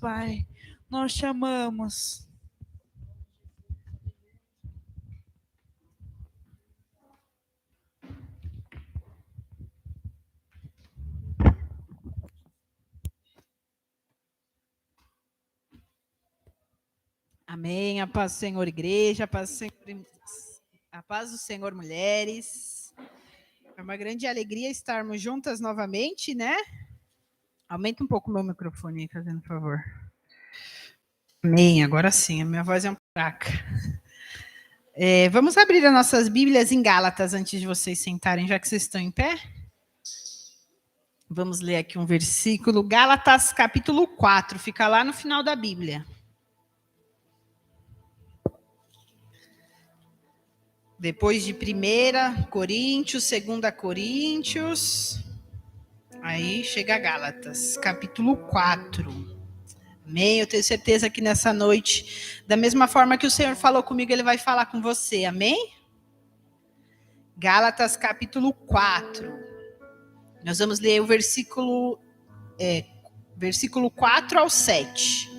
Pai, nós te amamos. Amém. A paz do Senhor, igreja, a paz do Senhor, mulheres. É uma grande alegria estarmos juntas novamente, né? Aumenta um pouco o meu microfone, fazendo favor. Amém. Agora sim, a minha voz é um pouco fraca. Vamos abrir as nossas Bíblias em Gálatas antes de vocês sentarem, já que vocês estão em pé. Vamos ler aqui um versículo. Gálatas, capítulo 4, fica lá no final da Bíblia. Depois de 1 Coríntios, 2 Coríntios, aí chega Gálatas, capítulo 4. Amém? Eu tenho certeza que nessa noite, da mesma forma que o Senhor falou comigo, Ele vai falar com você. Amém? Gálatas, capítulo 4. Nós vamos ler o versículo 4 ao 7.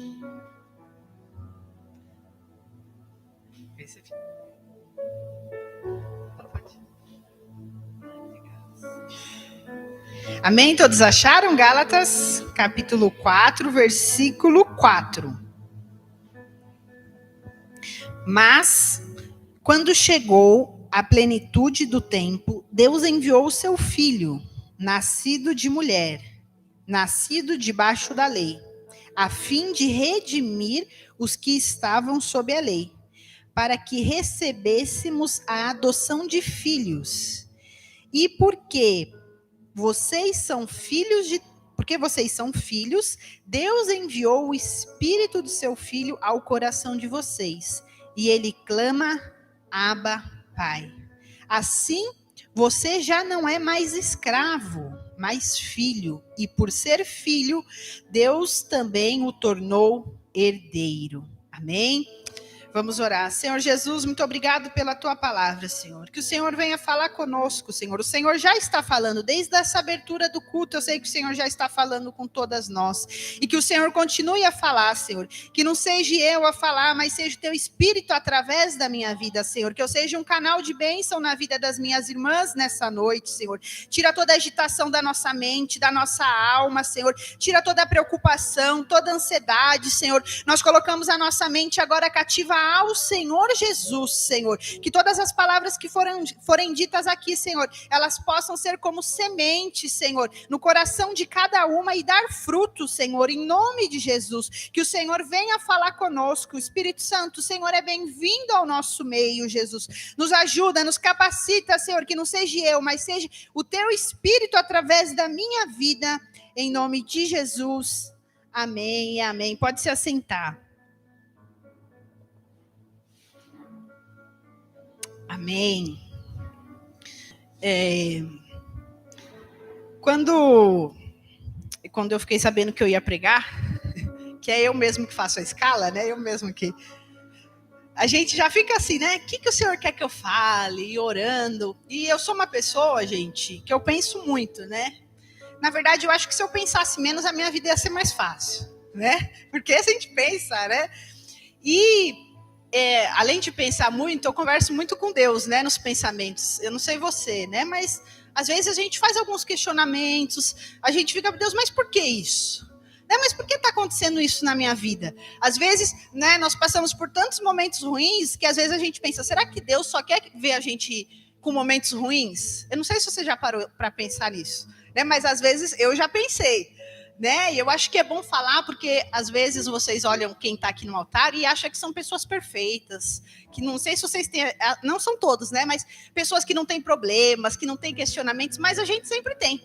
Amém? Todos acharam? Gálatas, capítulo 4, versículo 4. Mas, quando chegou a plenitude do tempo, Deus enviou o seu filho, nascido de mulher, nascido debaixo da lei, a fim de redimir os que estavam sob a lei, para que recebêssemos a adoção de filhos. E porque vocês são filhos, Deus enviou o Espírito do seu Filho ao coração de vocês. E ele clama, Abba, Pai. Assim, você já não é mais escravo, mas filho. E por ser filho, Deus também o tornou herdeiro. Amém? Vamos orar. Senhor Jesus, muito obrigado pela tua palavra, Senhor. Que o Senhor venha falar conosco, Senhor. O Senhor já está falando desde essa abertura do culto. Eu sei que o Senhor já está falando com todas nós. E que o Senhor continue a falar, Senhor. Que não seja eu a falar, mas seja o teu Espírito através da minha vida, Senhor. Que eu seja um canal de bênção na vida das minhas irmãs nessa noite, Senhor. Tira toda a agitação da nossa mente, da nossa alma, Senhor. Tira toda a preocupação, toda a ansiedade, Senhor. Nós colocamos a nossa mente agora cativa ao Senhor Jesus, Senhor, que todas as palavras que forem ditas aqui, Senhor, elas possam ser como semente, Senhor, no coração de cada uma e dar fruto, Senhor, em nome de Jesus, que o Senhor venha falar conosco. O Espírito Santo, o Senhor é bem-vindo ao nosso meio, Jesus, nos ajuda, nos capacita, Senhor, que não seja eu, mas seja o teu Espírito através da minha vida, em nome de Jesus, amém, amém. Pode se assentar. Amém. Quando eu fiquei sabendo que eu ia pregar, que é eu mesmo que faço a escala, né? Eu mesmo que... A gente já fica assim, né? O que o Senhor quer que eu fale? E orando. E eu sou uma pessoa, gente, que eu penso muito, né? Na verdade, eu acho que se eu pensasse menos, a minha vida ia ser mais fácil, né? Porque a gente pensa, né? E... além de pensar muito, eu converso muito com Deus, né, nos pensamentos. Eu não sei você, né, mas às vezes a gente faz alguns questionamentos, a gente fica, Deus, mas por que isso? Né, mas por que está acontecendo isso na minha vida? Às vezes, né, nós passamos por tantos momentos ruins que às vezes a gente pensa, será que Deus só quer ver a gente com momentos ruins? Eu não sei se você já parou para pensar nisso, né, mas às vezes eu já pensei. Né? E eu acho que é bom falar, porque às vezes vocês olham quem está aqui no altar e acham que são pessoas perfeitas, que não sei se vocês têm, não são todos, né? Mas pessoas que não têm problemas, que não têm questionamentos, mas a gente sempre tem.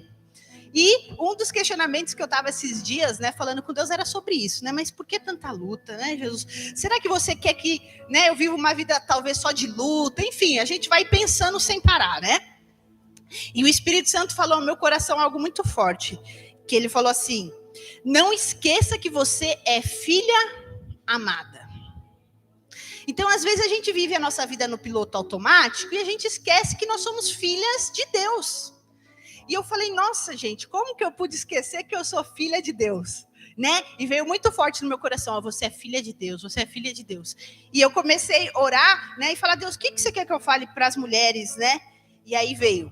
E um dos questionamentos que eu estava esses dias, né, falando com Deus, era sobre isso, né? Mas por que tanta luta, né, Jesus? Será que você quer que, né, eu viva uma vida talvez só de luta? Enfim, a gente vai pensando sem parar, né? E o Espírito Santo falou ao meu coração algo muito forte, que ele falou assim, não esqueça que você é filha amada. Então, às vezes a gente vive a nossa vida no piloto automático e a gente esquece que nós somos filhas de Deus. E eu falei, nossa gente, como que eu pude esquecer que eu sou filha de Deus? né? E veio muito forte no meu coração, ó, você é filha de Deus, você é filha de Deus. E eu comecei a orar, né? E falar, Deus, o que você quer que eu fale para as mulheres, né? E aí veio,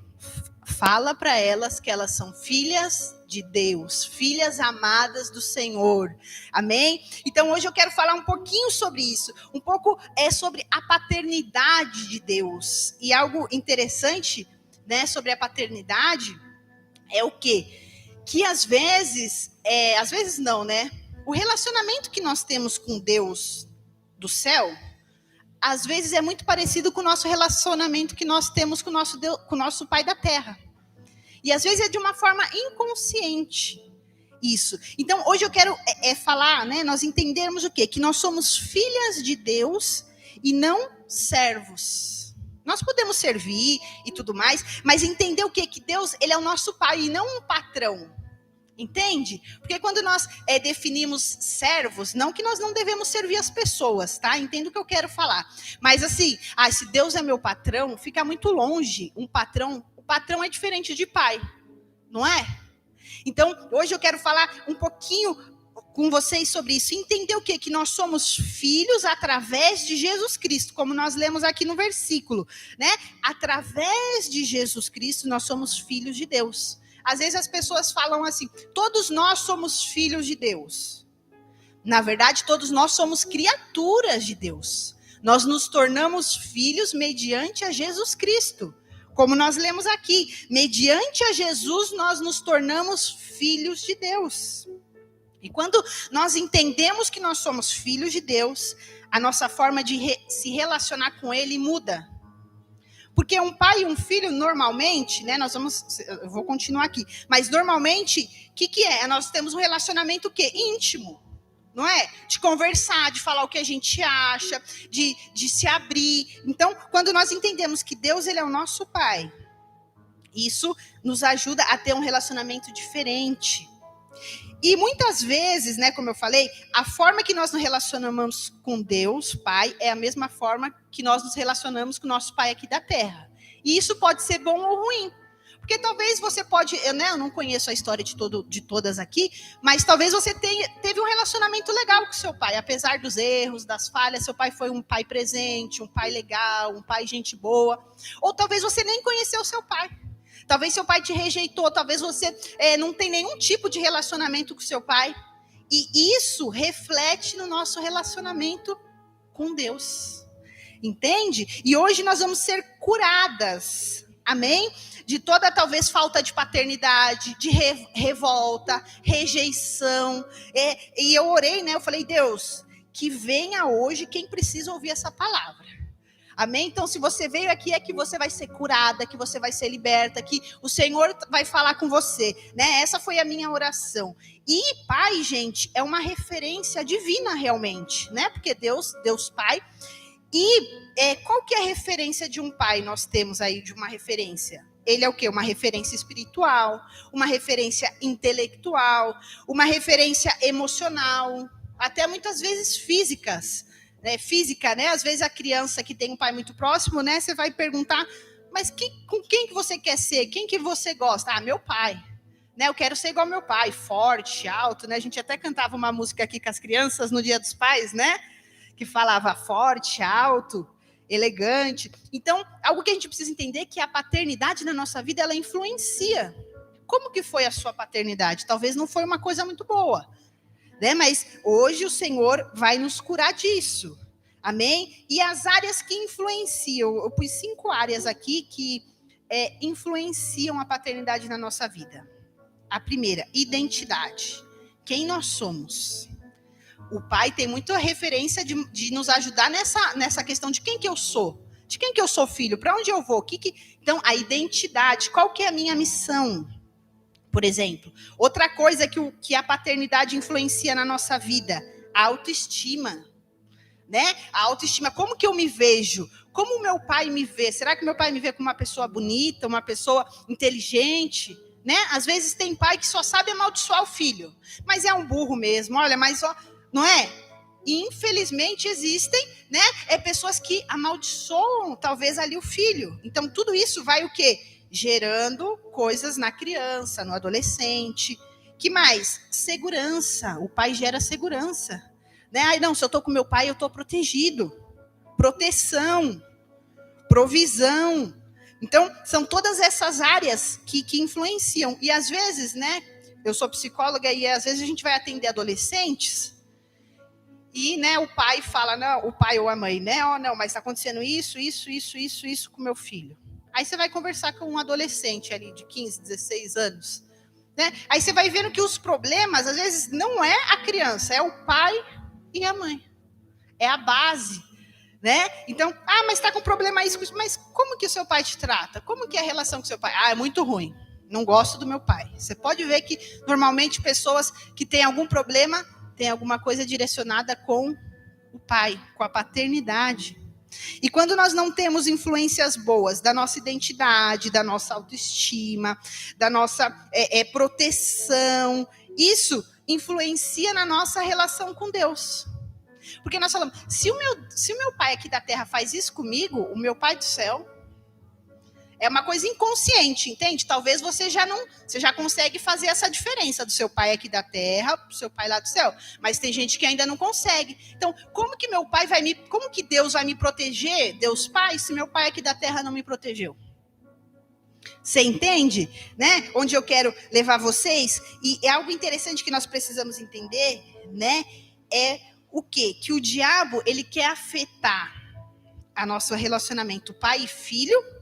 fala para elas que elas são filhas de Deus, filhas amadas do Senhor, amém? Então hoje eu quero falar um pouquinho sobre isso, um pouco sobre a paternidade de Deus. E algo interessante, né, sobre a paternidade é o quê? Que às vezes não, né? O relacionamento que nós temos com Deus do céu, às vezes é muito parecido com o nosso relacionamento que nós temos com o nosso Deus, com o nosso Pai da Terra. E às vezes é de uma forma inconsciente isso. Então, hoje eu quero falar, né? Nós entendermos o quê? Que nós somos filhas de Deus e não servos. Nós podemos servir e tudo mais, mas entender o quê? Que Deus, ele é o nosso Pai e não um patrão. Entende? Porque quando nós definimos servos, não que nós não devemos servir as pessoas, tá? Entendo o que eu quero falar. Mas assim, se Deus é meu patrão, fica muito longe um patrão. O patrão é diferente de pai, não é? Então, hoje eu quero falar um pouquinho com vocês sobre isso. Entender o quê? Que nós somos filhos através de Jesus Cristo, como nós lemos aqui no versículo, né? Através de Jesus Cristo, nós somos filhos de Deus. Às vezes as pessoas falam assim, todos nós somos filhos de Deus. Na verdade, todos nós somos criaturas de Deus. Nós nos tornamos filhos mediante a Jesus Cristo. Como nós lemos aqui, mediante a Jesus nós nos tornamos filhos de Deus. E quando nós entendemos que nós somos filhos de Deus, a nossa forma de se relacionar com Ele muda. Porque um pai e um filho, normalmente, né, eu vou continuar aqui, mas normalmente, o que é? Nós temos um relacionamento o quê? Íntimo, não é? De conversar, de falar o que a gente acha, de se abrir. Então, quando nós entendemos que Deus, ele é o nosso pai, isso nos ajuda a ter um relacionamento diferente. E muitas vezes, né, como eu falei, a forma que nós nos relacionamos com Deus, Pai, é a mesma forma que nós nos relacionamos com o nosso Pai aqui da Terra. E isso pode ser bom ou ruim. Porque talvez você pode, eu não conheço a história de todas aqui, mas talvez você teve um relacionamento legal com seu pai. Apesar dos erros, das falhas, seu pai foi um pai presente, um pai legal, um pai gente boa. Ou talvez você nem conheceu seu pai. Talvez seu pai te rejeitou, talvez você não tem nenhum tipo de relacionamento com seu pai. E isso reflete no nosso relacionamento com Deus. Entende? E hoje nós vamos ser curadas, amém? De toda talvez falta de paternidade, de revolta, rejeição. E eu orei, né? Eu falei, Deus, que venha hoje quem precisa ouvir essa palavra. Amém? Então, se você veio aqui, é que você vai ser curada, que você vai ser liberta, que o Senhor vai falar com você, né? Essa foi a minha oração. E pai, gente, é uma referência divina realmente, né? Porque Deus Pai. E qual que é a referência de um pai? Nós temos aí de uma referência. Ele é o quê? Uma referência espiritual, uma referência intelectual, uma referência emocional, até muitas vezes físicas. Física, né? Às vezes a criança que tem um pai muito próximo, né? Você vai perguntar, mas com quem que você quer ser? Quem que você gosta? Meu pai. Né? Eu quero ser igual ao meu pai, forte, alto, né? A gente até cantava uma música aqui com as crianças no Dia dos Pais, né? Que falava forte, alto, elegante. Então, algo que a gente precisa entender é que a paternidade na nossa vida, ela influencia. Como que foi a sua paternidade? Talvez não foi uma coisa muito boa. Né? Mas hoje o Senhor vai nos curar disso, amém? E as áreas que influenciam, eu pus 5 áreas aqui que influenciam a paternidade na nossa vida. A primeira, identidade, quem nós somos. O pai tem muita referência de nos ajudar nessa questão de quem que eu sou, de quem que eu sou filho, para onde eu vou, Então, a identidade, qual que é a minha missão? Por exemplo, outra coisa que a paternidade influencia na nossa vida, a autoestima, né? A autoestima, como que eu me vejo? Como o meu pai me vê? Será que meu pai me vê como uma pessoa bonita, uma pessoa inteligente? Né? Às vezes tem pai que só sabe amaldiçoar o filho, mas é um burro mesmo, olha, mas não é? E infelizmente existem, né? Pessoas que amaldiçoam talvez ali o filho. Então tudo isso vai o quê? Gerando coisas na criança, no adolescente. Que mais? Segurança. O pai gera segurança. Né? Ai, não, se eu estou com meu pai, eu estou protegido. Proteção. Provisão. Então, são todas essas áreas que influenciam. E às vezes, né? Eu sou psicóloga e às vezes a gente vai atender adolescentes e, né, o pai fala, não, o pai ou a mãe, né? Oh, não, mas está acontecendo isso com meu filho. Aí você vai conversar com um adolescente ali de 15, 16 anos. Né? Aí você vai vendo que os problemas, às vezes, não é a criança, é o pai e a mãe. É a base. Né? Então, mas está com problema isso, mas como que o seu pai te trata? Como que é a relação com o seu pai? É muito ruim. Não gosto do meu pai. Você pode ver que, normalmente, pessoas que têm algum problema têm alguma coisa direcionada com o pai, com a paternidade. E quando nós não temos influências boas da nossa identidade, da nossa autoestima, da nossa proteção, isso influencia na nossa relação com Deus. Porque nós falamos, se o meu pai aqui da terra faz isso comigo, o meu pai do céu, é uma coisa inconsciente, entende? Talvez você já consegue fazer essa diferença do seu pai aqui da terra, do seu pai lá do céu. Mas tem gente que ainda não consegue. Então, como que Deus vai me proteger, Deus Pai, se meu pai aqui da terra não me protegeu? Você entende? Né? Onde eu quero levar vocês? E é algo interessante que nós precisamos entender, né? É o quê? Que o diabo, ele quer afetar o nosso relacionamento pai e filho,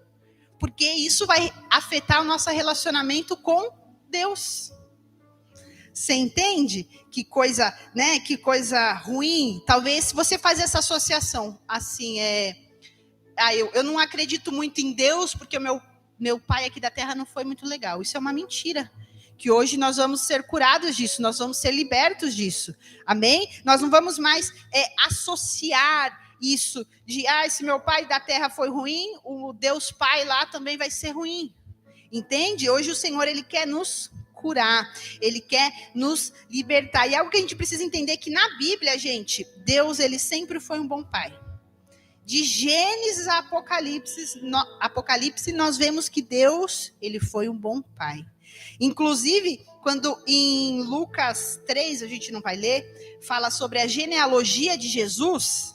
porque isso vai afetar o nosso relacionamento com Deus. Você entende? Que coisa, né? Que coisa ruim. Talvez se você faz essa associação, assim, eu não acredito muito em Deus, porque o meu pai aqui da terra não foi muito legal. Isso é uma mentira. Que hoje nós vamos ser curados disso, nós vamos ser libertos disso. Amém? Nós não vamos mais associar isso de, se meu pai da terra foi ruim, o Deus Pai lá também vai ser ruim. Entende? Hoje o Senhor, ele quer nos curar, ele quer nos libertar. E algo que a gente precisa entender é que na Bíblia, gente, Deus, ele sempre foi um bom pai. De Gênesis a Apocalipse, nós vemos que Deus, ele foi um bom pai. Inclusive, quando em Lucas 3, a gente não vai ler, fala sobre a genealogia de Jesus,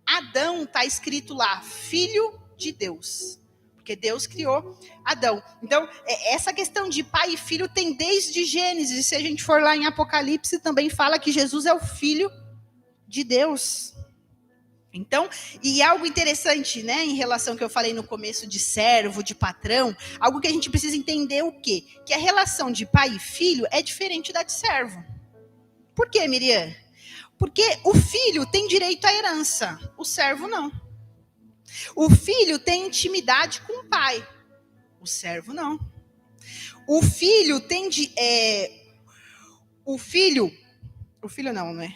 Adão está escrito lá, filho de Deus. Porque Deus criou Adão. Então, essa questão de pai e filho tem desde Gênesis. Se a gente for lá em Apocalipse, também fala que Jesus é o filho de Deus. Então, e algo interessante, né, em relação ao que eu falei no começo de servo, de patrão, algo que a gente precisa entender o quê? Que a relação de pai e filho é diferente da de servo. Por quê, Miriam? Porque o filho tem direito à herança, o servo não. O filho tem intimidade com o pai, o servo não. O filho tem o filho não, né?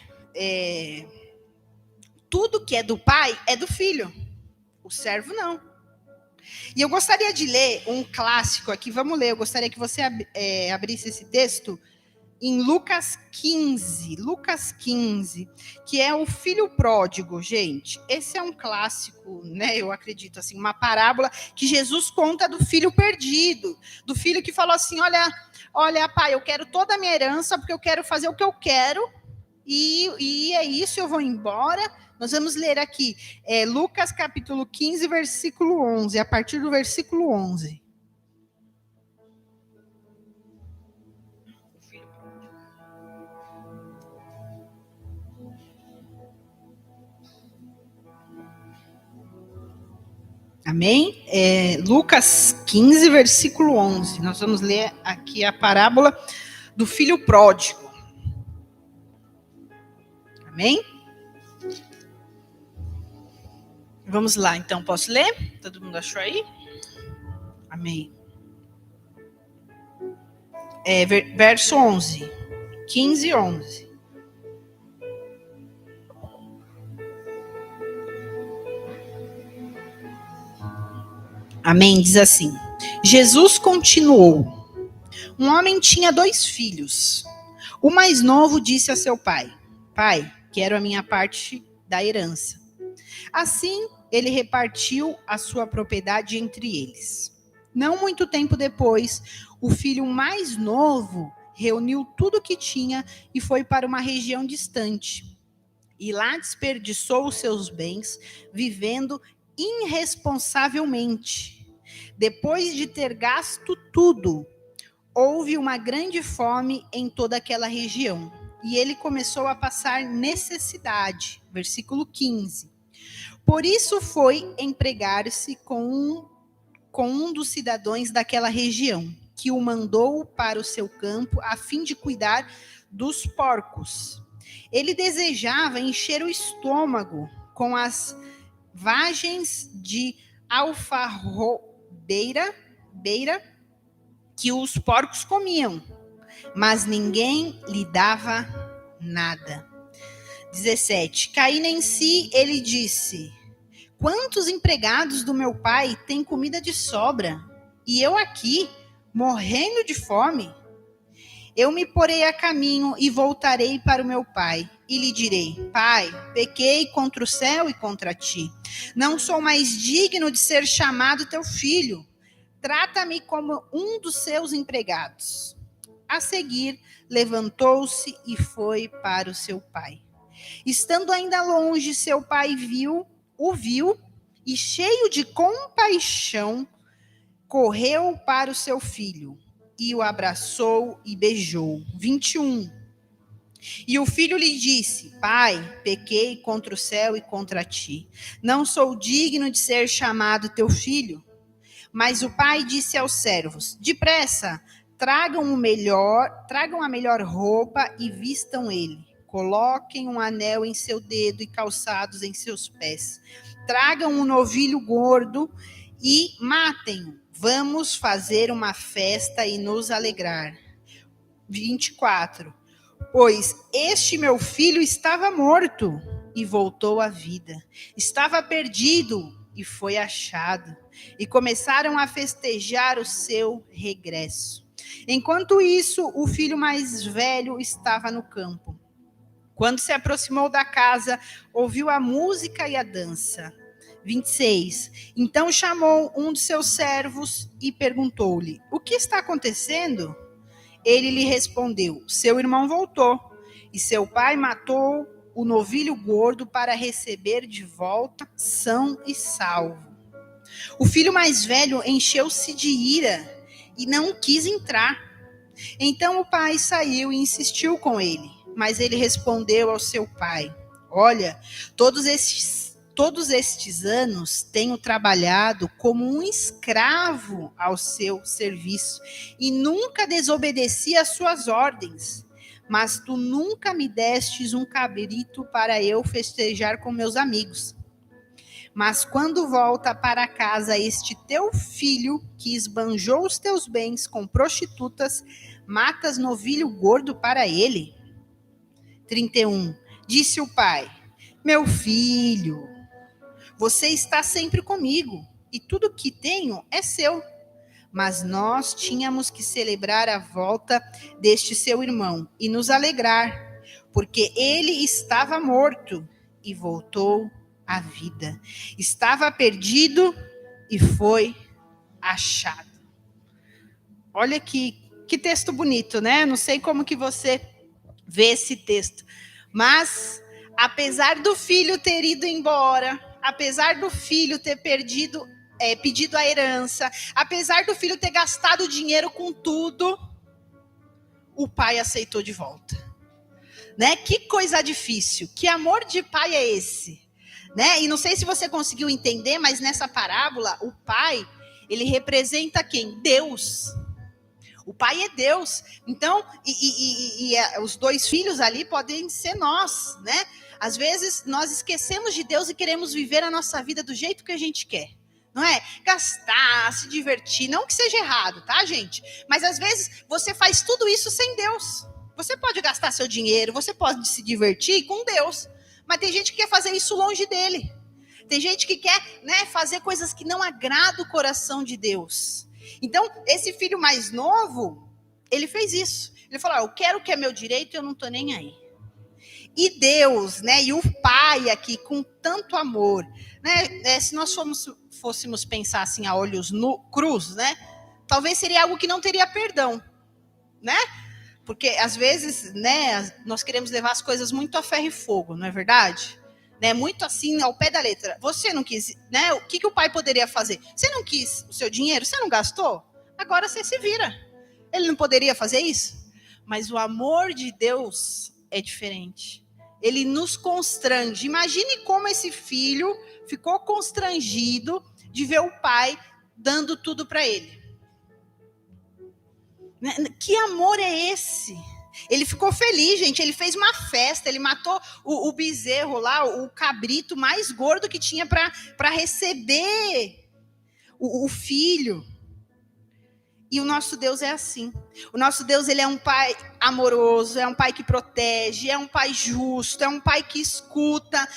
Tudo que é do pai é do filho. O servo não. E eu gostaria de ler um clássico aqui. Vamos ler. Eu gostaria que você abrisse esse texto em Lucas 15. Lucas 15, que é o filho pródigo, gente. Esse é um clássico, né? Eu acredito, assim, uma parábola que Jesus conta do filho perdido. Do filho que falou assim, olha, pai, eu quero toda a minha herança porque eu quero fazer o que eu quero. E é isso, eu vou embora. Nós vamos ler aqui, Lucas capítulo 15, versículo 11, a partir do versículo 11. Amém? Lucas 15, versículo 11. Nós vamos ler aqui a parábola do filho pródigo. Amém? Vamos lá, então, posso ler? Todo mundo achou aí? Amém. Verso 11. 15, 11. Amém? Diz assim. Jesus continuou. Um homem tinha 2 filhos. O mais novo disse a seu pai, pai, quero a minha parte da herança. Assim, ele repartiu a sua propriedade entre eles. Não muito tempo depois, o filho mais novo reuniu tudo o que tinha e foi para uma região distante. E lá desperdiçou os seus bens, vivendo irresponsavelmente. Depois de ter gasto tudo, houve uma grande fome em toda aquela região. E ele começou a passar necessidade. Versículo 15. Por isso foi empregar-se com um dos cidadãos daquela região, que o mandou para o seu campo a fim de cuidar dos porcos. Ele desejava encher o estômago com as vagens de alfarrobeira que os porcos comiam, mas ninguém lhe dava nada. 17. Caindo em si, ele disse: quantos empregados do meu pai têm comida de sobra, e eu aqui, morrendo de fome? Eu me porei a caminho e voltarei para o meu pai, e lhe direi: Pai, pequei contra o céu e contra ti. Não sou mais digno de ser chamado teu filho. Trata-me como um dos seus empregados. A seguir, levantou-se e foi para o seu pai. Estando ainda longe, seu pai o viu e, cheio de compaixão, correu para o seu filho e o abraçou e beijou. 21. E o filho lhe disse: Pai, pequei contra o céu e contra ti. Não sou digno de ser chamado teu filho. Mas o pai disse aos servos: depressa, tragam a melhor roupa e vistam ele. Coloquem um anel em seu dedo e calçados em seus pés. Tragam um novilho gordo e matem-o. Vamos fazer uma festa e nos alegrar. 24. Pois este meu filho estava morto e voltou à vida. Estava perdido e foi achado. E começaram a festejar o seu regresso. Enquanto isso, o filho mais velho estava no campo. Quando se aproximou da casa, ouviu a música e a dança. 26. Então chamou um de seus servos e perguntou-lhe: o que está acontecendo? Ele lhe respondeu: seu irmão voltou, e seu pai matou o novilho gordo para receber de volta são e salvo. O filho mais velho encheu-se de ira e não quis entrar. Então o pai saiu e insistiu com ele. Mas ele respondeu ao seu pai: olha, todos estes anos tenho trabalhado como um escravo ao seu serviço e nunca desobedeci às suas ordens. Mas tu nunca me destes um cabrito para eu festejar com meus amigos. Mas quando volta para casa este teu filho, que esbanjou os teus bens com prostitutas, matas novilho gordo para ele? 31. Disse o pai: meu filho, você está sempre comigo, e tudo que tenho é seu. Mas nós tínhamos que celebrar a volta deste seu irmão e nos alegrar, porque ele estava morto e voltou à vida. Estava perdido e foi achado. Olha que texto bonito, né? Não sei como que você vê esse texto, mas apesar do filho ter ido embora, apesar do filho ter pedido a herança, apesar do filho ter gastado dinheiro com tudo, o pai aceitou de volta, né? Que coisa difícil, que amor de pai é esse, né? E não sei se você conseguiu entender, mas nessa parábola o pai, ele representa quem? Deus. O pai é Deus. Então, os dois filhos ali podem ser nós, né? Às vezes, nós esquecemos de Deus e queremos viver a nossa vida do jeito que a gente quer. Não é? Gastar, se divertir. Não que seja errado, tá, gente? Mas, às vezes, você faz tudo isso sem Deus. Você pode gastar seu dinheiro, você pode se divertir com Deus. Mas tem gente que quer fazer isso longe dele. Tem gente que quer, né, fazer coisas que não agradam o coração de Deus. Então, esse filho mais novo, ele fez isso. Ele falou: eu quero o que é meu direito e eu não estou nem aí. E Deus, né, e o pai aqui, com tanto amor, né, se nós fôssemos pensar assim a olhos crus, né, talvez seria algo que não teria perdão, né? Porque às vezes, né, nós queremos levar as coisas muito a ferro e fogo, não é verdade? Né, muito assim, ao pé da letra. Você não quis, né? O que o pai poderia fazer? Você não quis o seu dinheiro? Você não gastou? Agora você se vira. Ele não poderia fazer isso? Mas o amor de Deus é diferente. Ele nos constrange. Imagine como esse filho ficou constrangido de ver o pai dando tudo para ele. Que amor é esse? Ele ficou feliz, gente. Ele fez uma festa. Ele matou o bezerro lá, o cabrito mais gordo que tinha para receber o filho. E o nosso Deus é assim. O nosso Deus, ele é um pai amoroso, é um pai que protege, é um pai justo, é um pai que escuta.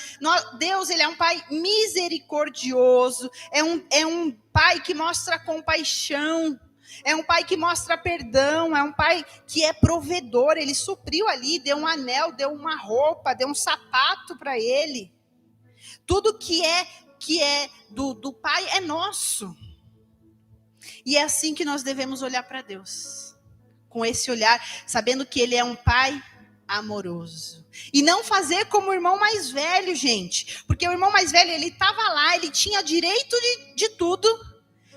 Deus, ele é um pai misericordioso, é um pai que mostra compaixão, é um pai que mostra perdão, é um pai que é provedor. Ele supriu ali, deu um anel, deu uma roupa, deu um sapato para ele. Tudo que é do pai é nosso. E é assim que nós devemos olhar para Deus. Com esse olhar, sabendo que ele é um pai amoroso. E não fazer como o irmão mais velho, gente. Porque o irmão mais velho, ele estava lá, ele tinha direito de tudo,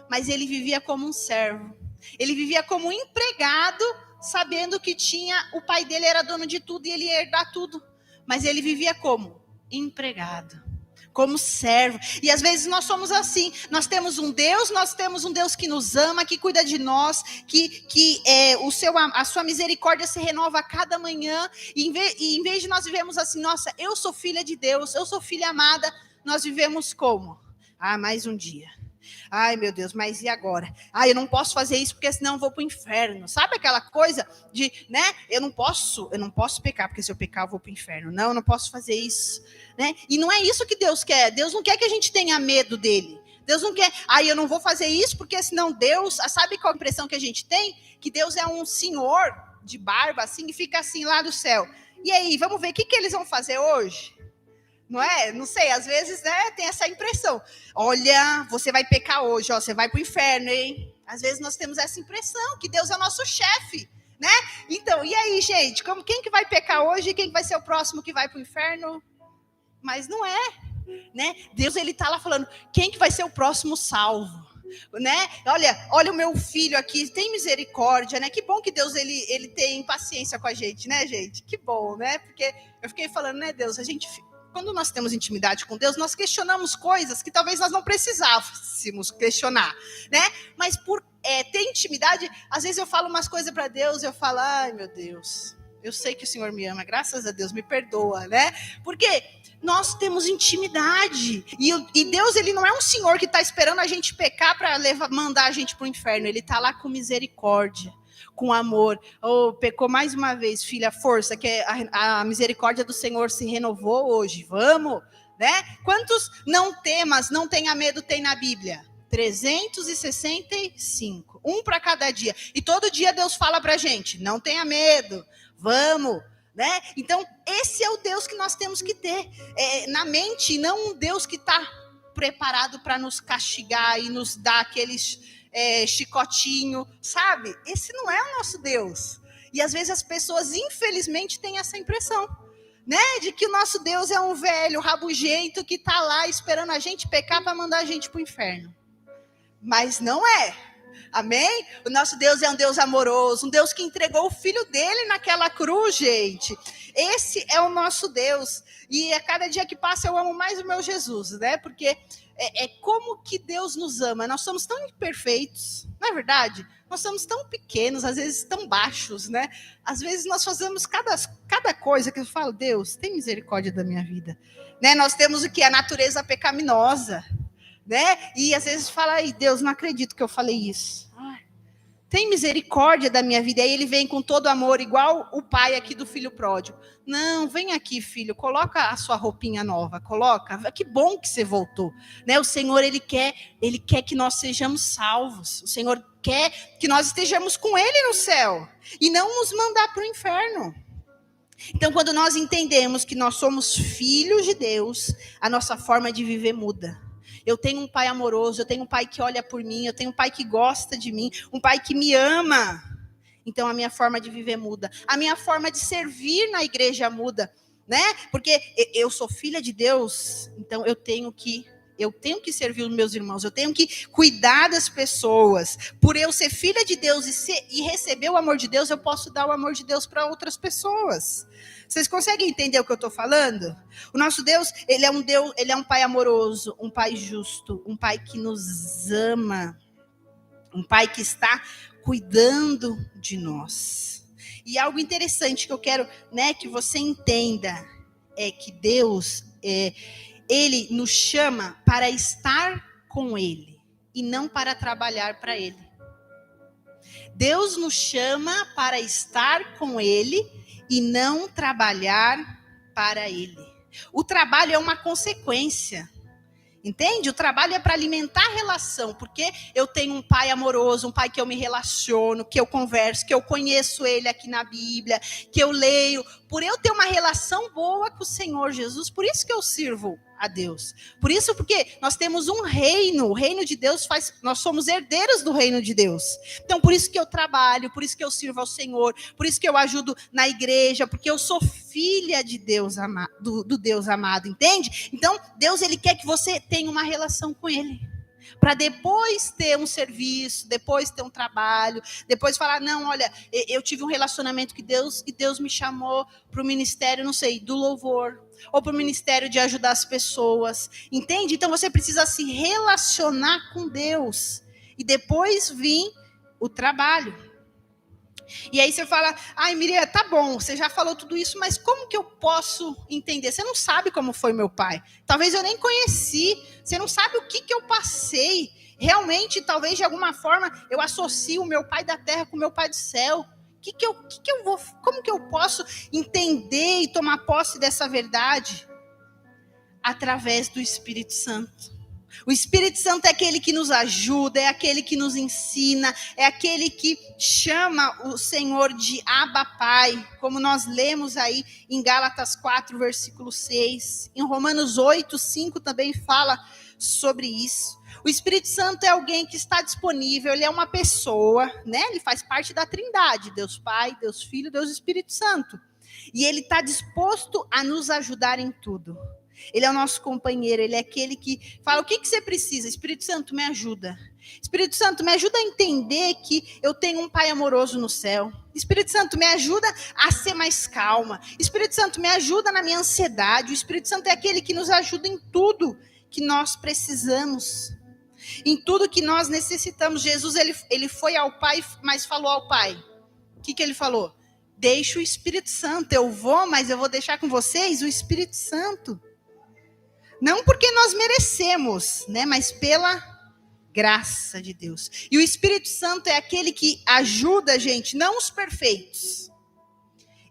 mas ele vivia como um servo. Ele vivia como um empregado, sabendo que o pai dele era dono de tudo e ele ia herdar tudo. Mas ele vivia como empregado, como servo. E às vezes nós somos assim. Nós temos um Deus que nos ama, que cuida de nós, que a sua misericórdia se renova a cada manhã. E em vez de nós vivemos assim, nossa, eu sou filha de Deus, eu sou filha amada, nós vivemos como? Mais um dia. Ai, meu Deus, mas e agora? Eu não posso fazer isso porque senão eu vou para o inferno. Sabe aquela coisa de, né? Eu não posso pecar, porque se eu pecar eu vou para o inferno. Não, eu não posso fazer isso, né? E não é isso que Deus quer. Deus não quer que a gente tenha medo dele. Deus não quer, eu não vou fazer isso porque senão Deus, sabe qual a impressão que a gente tem? Que Deus é um senhor de barba assim e fica assim lá do céu. E aí, vamos ver o que eles vão fazer hoje? Não é? Não sei, às vezes, né, tem essa impressão. Olha, você vai pecar hoje, você vai para o inferno, hein? Às vezes nós temos essa impressão, que Deus é o nosso chefe, né? Então, e aí, gente? Quem que vai pecar hoje e quem vai ser o próximo que vai para o inferno? Mas não é, né? Deus, ele está lá falando, quem que vai ser o próximo salvo? Né? Olha o meu filho aqui, tem misericórdia, né? Que bom que Deus ele tem paciência com a gente, né, gente? Que bom, né? Porque eu fiquei falando, né, Deus, quando nós temos intimidade com Deus, nós questionamos coisas que talvez nós não precisássemos questionar, né? Mas por ter intimidade, às vezes eu falo umas coisas para Deus, eu falo, ai meu Deus, eu sei que o Senhor me ama, graças a Deus, me perdoa, né? Porque nós temos intimidade. E Deus, ele não é um Senhor que está esperando a gente pecar para mandar a gente para o inferno. Ele está lá com misericórdia, com amor. Pecou mais uma vez, filha, força, que a misericórdia do Senhor se renovou hoje. Vamos, né? Quantos não temas, não tenha medo tem na Bíblia? 365. Um para cada dia. E todo dia Deus fala para a gente, não tenha medo, vamos. Né? Então, esse é o Deus que nós temos que ter na mente, não um Deus que está preparado para nos castigar e nos dar aqueles chicotinho, sabe? Esse não é o nosso Deus. E às vezes as pessoas, infelizmente, têm essa impressão, né? De que o nosso Deus é um velho rabugento que está lá esperando a gente pecar para mandar a gente para o inferno. Mas não é. Amém? O nosso Deus é um Deus amoroso, um Deus que entregou o filho dele naquela cruz, gente. Esse é o nosso Deus. E a cada dia que passa eu amo mais o meu Jesus, né? Porque é como que Deus nos ama. Nós somos tão imperfeitos, não é verdade? Nós somos tão pequenos, às vezes tão baixos, né? Às vezes nós fazemos cada coisa que eu falo, Deus, tem misericórdia da minha vida. Né? Nós temos o que? A natureza pecaminosa. Né? E às vezes fala, ai Deus, não acredito que eu falei isso. Tem misericórdia da minha vida. E aí ele vem com todo amor, igual o pai aqui do filho pródigo. Não, vem aqui, filho, coloca a sua roupinha nova, coloca. Que bom que você voltou. Né? O Senhor, ele quer que nós sejamos salvos. O Senhor quer que nós estejamos com ele no céu e não nos mandar para o inferno. Então, quando nós entendemos que nós somos filhos de Deus, a nossa forma de viver muda. Eu tenho um pai amoroso, eu tenho um pai que olha por mim, eu tenho um pai que gosta de mim, um pai que me ama. Então a minha forma de viver muda. A minha forma de servir na igreja muda, né? Porque eu sou filha de Deus, então eu tenho que servir os meus irmãos, eu tenho que cuidar das pessoas. Por eu ser filha de Deus e receber o amor de Deus, eu posso dar o amor de Deus para outras pessoas. Vocês conseguem entender o que eu estou falando? O nosso Deus, ele é um pai amoroso, um pai justo, um pai que nos ama, um pai que está cuidando de nós. E algo interessante que eu quero, né, que você entenda é que Deus, ele nos chama para estar com ele e não para trabalhar para ele. Deus nos chama para estar com ele e não trabalhar para ele. O trabalho é uma consequência. Entende? O trabalho é para alimentar a relação, porque eu tenho um pai amoroso, um pai que eu me relaciono, que eu converso, que eu conheço ele aqui na Bíblia, que eu leio. Por eu ter uma relação boa com o Senhor Jesus, por isso que eu sirvo a Deus. Por isso, porque nós temos um reino, o reino de Deus nós somos herdeiros do reino de Deus. Então, por isso que eu trabalho, por isso que eu sirvo ao Senhor, por isso que eu ajudo na igreja, porque eu sou filha de Deus amado, do Deus amado, entende? Então, Deus, ele quer que você tenha uma relação com ele, para depois ter um serviço, depois ter um trabalho, depois falar, não, olha, eu tive um relacionamento com Deus e Deus me chamou para o ministério, não sei, do louvor, ou para o ministério de ajudar as pessoas, entende? Então você precisa se relacionar com Deus e depois vir o trabalho. E aí você fala, ai Miriam, tá bom, você já falou tudo isso, mas como que eu posso entender? Você não sabe como foi meu pai, talvez eu nem conheci, você não sabe o que eu passei, realmente, talvez de alguma forma, eu associo o meu pai da terra com o meu pai do céu. Como que eu posso entender e tomar posse dessa verdade? Através do Espírito Santo. O Espírito Santo é aquele que nos ajuda, é aquele que nos ensina, é aquele que chama o Senhor de Abba Pai, como nós lemos aí em Gálatas 4, versículo 6. Em Romanos 8, 5 também fala sobre isso. O Espírito Santo é alguém que está disponível, ele é uma pessoa, né? Ele faz parte da Trindade, Deus Pai, Deus Filho, Deus Espírito Santo. E ele está disposto a nos ajudar em tudo. Ele é o nosso companheiro, ele é aquele que fala, o que você precisa? Espírito Santo, me ajuda. Espírito Santo, me ajuda a entender que eu tenho um Pai amoroso no céu. Espírito Santo, me ajuda a ser mais calma. Espírito Santo, me ajuda na minha ansiedade. O Espírito Santo é aquele que nos ajuda em tudo que nós precisamos. Em tudo que nós necessitamos. Jesus, ele foi ao Pai, mas falou ao Pai. O que ele falou? Deixa o Espírito Santo. Eu vou, mas eu vou deixar com vocês o Espírito Santo. Não porque nós merecemos, né? Mas pela graça de Deus. E o Espírito Santo é aquele que ajuda a gente, não os perfeitos.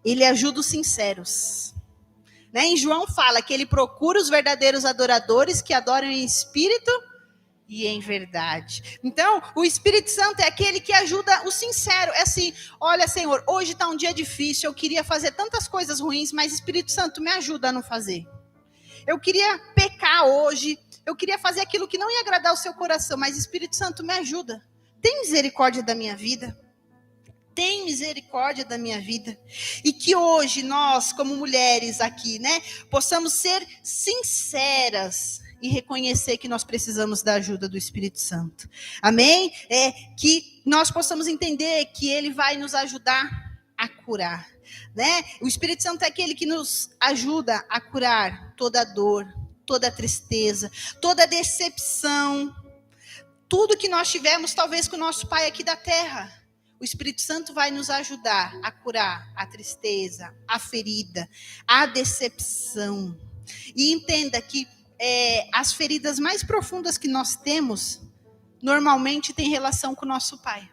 Ele ajuda os sinceros. Né? Em João fala que ele procura os verdadeiros adoradores que adoram em espírito e em verdade. Então, o Espírito Santo é aquele que ajuda o sincero. É assim, olha, Senhor, hoje está um dia difícil, eu queria fazer tantas coisas ruins, mas Espírito Santo me ajuda a não fazer. Eu queria pecar hoje, eu queria fazer aquilo que não ia agradar o seu coração, mas Espírito Santo me ajuda. Tem misericórdia da minha vida. Tem misericórdia da minha vida. E que hoje nós, como mulheres aqui, né, possamos ser sinceras e reconhecer que nós precisamos da ajuda do Espírito Santo. Amém? Que nós possamos entender que ele vai nos ajudar a curar. Né? O Espírito Santo é aquele que nos ajuda a curar toda dor, toda tristeza, toda decepção. Tudo que nós tivemos, talvez, com o nosso pai aqui da terra. O Espírito Santo vai nos ajudar a curar a tristeza, a ferida, a decepção. E entenda que as feridas mais profundas que nós temos, normalmente tem relação com o nosso pai.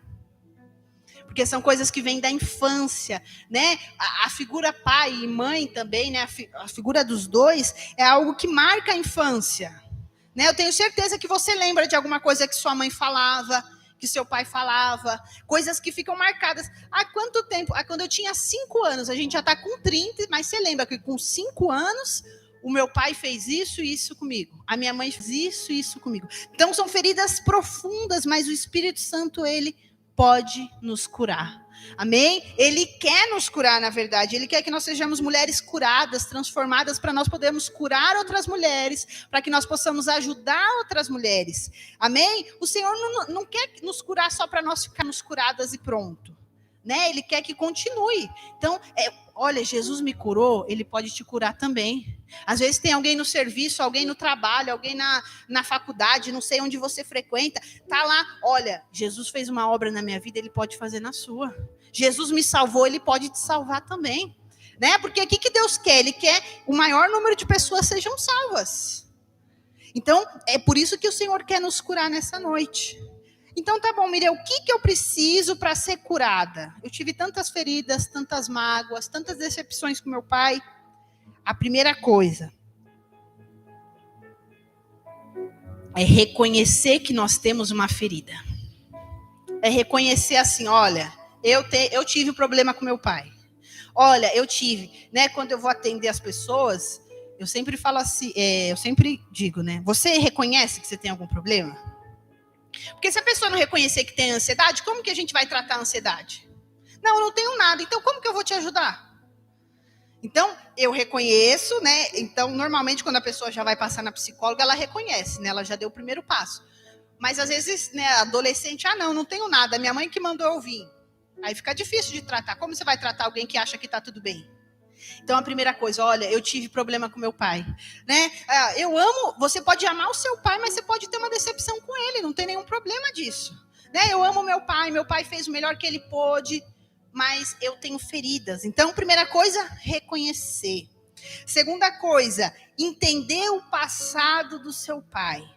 Porque são coisas que vêm da infância, né? A figura pai e mãe também, né? A figura dos dois é algo que marca a infância. Né? Eu tenho certeza que você lembra de alguma coisa que sua mãe falava, que seu pai falava, coisas que ficam marcadas. Há quanto tempo? Quando eu tinha 5 anos, a gente já está com 30, mas você lembra que com 5 anos, o meu pai fez isso e isso comigo. A minha mãe fez isso e isso comigo. Então, são feridas profundas, mas o Espírito Santo, ele pode nos curar. Amém? Ele quer nos curar, na verdade. Ele quer que nós sejamos mulheres curadas, transformadas, para nós podermos curar outras mulheres, para que nós possamos ajudar outras mulheres. Amém? O Senhor não quer nos curar só para nós ficarmos curadas e pronto. Né? Ele quer que continue. Então, olha, Jesus me curou, ele pode te curar também. Às vezes tem alguém no serviço, alguém no trabalho, alguém na faculdade, não sei onde você frequenta, tá lá, olha, Jesus fez uma obra na minha vida, ele pode fazer na sua. Jesus me salvou, ele pode te salvar também. Né? Porque o que Deus quer? Ele quer o maior número de pessoas sejam salvas. Então, é por isso que o Senhor quer nos curar nessa noite. Então tá bom, Miriam, o que eu preciso para ser curada? Eu tive tantas feridas, tantas mágoas, tantas decepções com meu pai. A primeira coisa é reconhecer que nós temos uma ferida. É reconhecer assim, olha, eu tive um problema com meu pai. Olha, eu tive, né? Quando eu vou atender as pessoas, eu sempre falo assim, eu sempre digo, né? Você reconhece que você tem algum problema? Porque se a pessoa não reconhecer que tem ansiedade, como que a gente vai tratar a ansiedade? Não, eu não tenho nada, então como que eu vou te ajudar? Então, eu reconheço, né? Então, normalmente, quando a pessoa já vai passar na psicóloga, ela reconhece, né? Ela já deu o primeiro passo. Mas, às vezes, né, adolescente, não tenho nada, minha mãe que mandou eu vir. Aí fica difícil de tratar. Como você vai tratar alguém que acha que está tudo bem? Então, a primeira coisa, olha, eu tive problema com meu pai, né? Eu amo, você pode amar o seu pai, mas você pode ter uma decepção com ele, não tem nenhum problema disso. Né? Eu amo meu pai fez o melhor que ele pôde, mas eu tenho feridas. Então, primeira coisa, reconhecer. Segunda coisa, entender o passado do seu pai.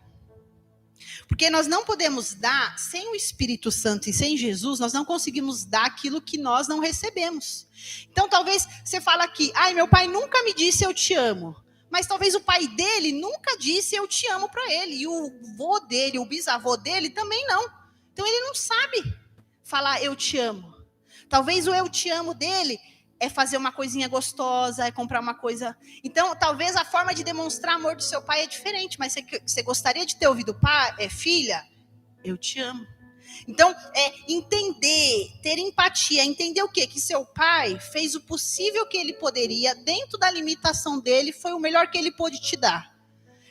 Porque nós não podemos dar, sem o Espírito Santo e sem Jesus, nós não conseguimos dar aquilo que nós não recebemos. Então, talvez você fale aqui, meu pai nunca me disse eu te amo. Mas talvez o pai dele nunca disse eu te amo para ele. E o vô dele, o bisavô dele também não. Então, ele não sabe falar eu te amo. Talvez o eu te amo dele é fazer uma coisinha gostosa, é comprar uma coisa. Então, talvez a forma de demonstrar amor do seu pai é diferente, mas você gostaria de ter ouvido, filha, eu te amo. Então, entender, ter empatia, entender o quê? Que seu pai fez o possível que ele poderia, dentro da limitação dele, foi o melhor que ele pôde te dar.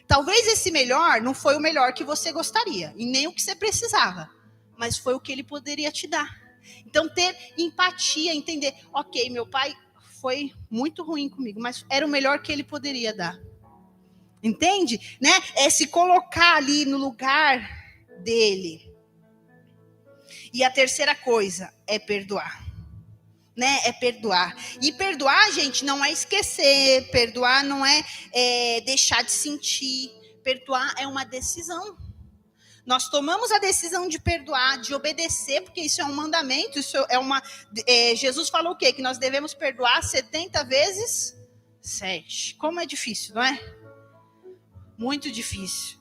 Talvez esse melhor não foi o melhor que você gostaria, e nem o que você precisava, mas foi o que ele poderia te dar. Então, ter empatia, entender, ok, meu pai foi muito ruim comigo, mas era o melhor que ele poderia dar. Entende? Né? É se colocar ali no lugar dele. E a terceira coisa é perdoar. Né? É perdoar. E perdoar, gente, não é esquecer. Perdoar não é deixar de sentir. Perdoar é uma decisão. Nós tomamos a decisão de perdoar, de obedecer, porque isso é um mandamento, isso é uma... Jesus falou o quê? Que nós devemos perdoar 70 vezes 7. Como é difícil, não é? Muito difícil.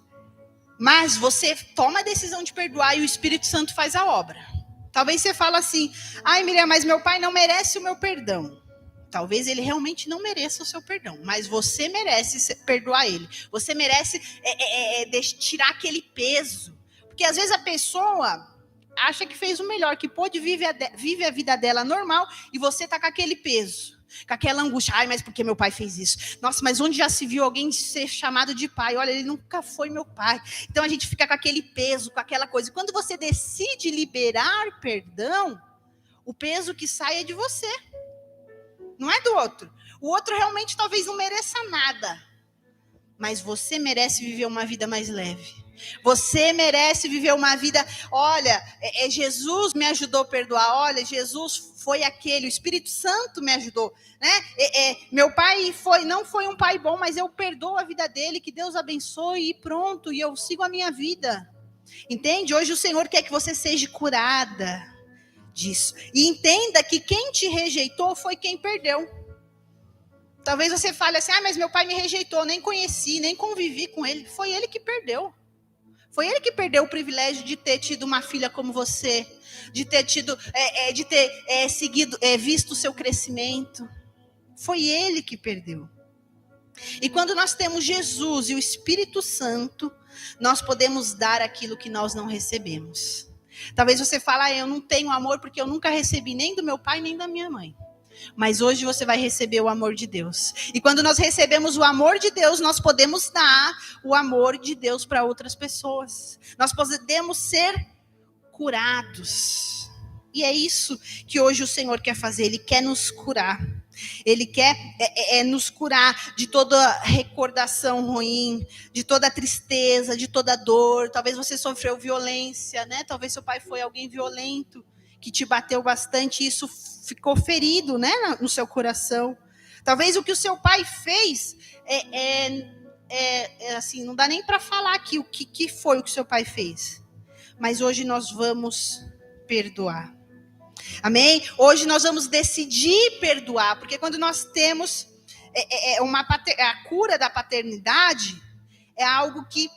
Mas você toma a decisão de perdoar e o Espírito Santo faz a obra. Talvez você fale assim, Miriam, mas meu pai não merece o meu perdão. Talvez ele realmente não mereça o seu perdão, mas você merece perdoar ele. Você merece tirar aquele peso. Porque às vezes a pessoa acha que fez o melhor, que pôde vive a vida dela normal, e você está com aquele peso, com aquela angústia. Mas por que meu pai fez isso? Nossa, mas onde já se viu alguém ser chamado de pai? Olha, ele nunca foi meu pai. Então a gente fica com aquele peso, com aquela coisa. E quando você decide liberar perdão, o peso que sai é de você. Não é do outro. O outro realmente talvez não mereça nada. Mas você merece viver uma vida mais leve. Você merece viver uma vida... Olha, Jesus me ajudou a perdoar. Olha, Jesus foi aquele. O Espírito Santo me ajudou. Né? Meu pai não foi um pai bom, mas eu perdoo a vida dele. Que Deus abençoe e pronto. E eu sigo a minha vida. Entende? Hoje o Senhor quer que você seja curada disso. E entenda que quem te rejeitou foi quem perdeu. Talvez você fale assim, mas meu pai me rejeitou, nem conheci, nem convivi com ele. Foi ele que perdeu. Foi ele que perdeu o privilégio de ter tido uma filha como você, de ter visto o seu crescimento. Foi ele que perdeu. E quando nós temos Jesus e o Espírito Santo, nós podemos dar aquilo que nós não recebemos. Talvez você fale, eu não tenho amor porque eu nunca recebi nem do meu pai nem da minha mãe. Mas hoje você vai receber o amor de Deus. E quando nós recebemos o amor de Deus, nós podemos dar o amor de Deus para outras pessoas. Nós podemos ser curados. E é isso que hoje o Senhor quer fazer. Ele quer nos curar. Ele quer nos curar de toda recordação ruim, de toda tristeza, de toda dor. Talvez você sofreu violência, né? Talvez seu pai foi alguém violento, que te bateu bastante, e isso ficou ferido, né, no seu coração. Talvez o que o seu pai fez assim, não dá nem para falar aqui o que foi o que o seu pai fez. Mas hoje nós vamos perdoar. Amém? Hoje nós vamos decidir perdoar, porque quando nós temos a cura da paternidade, é algo que,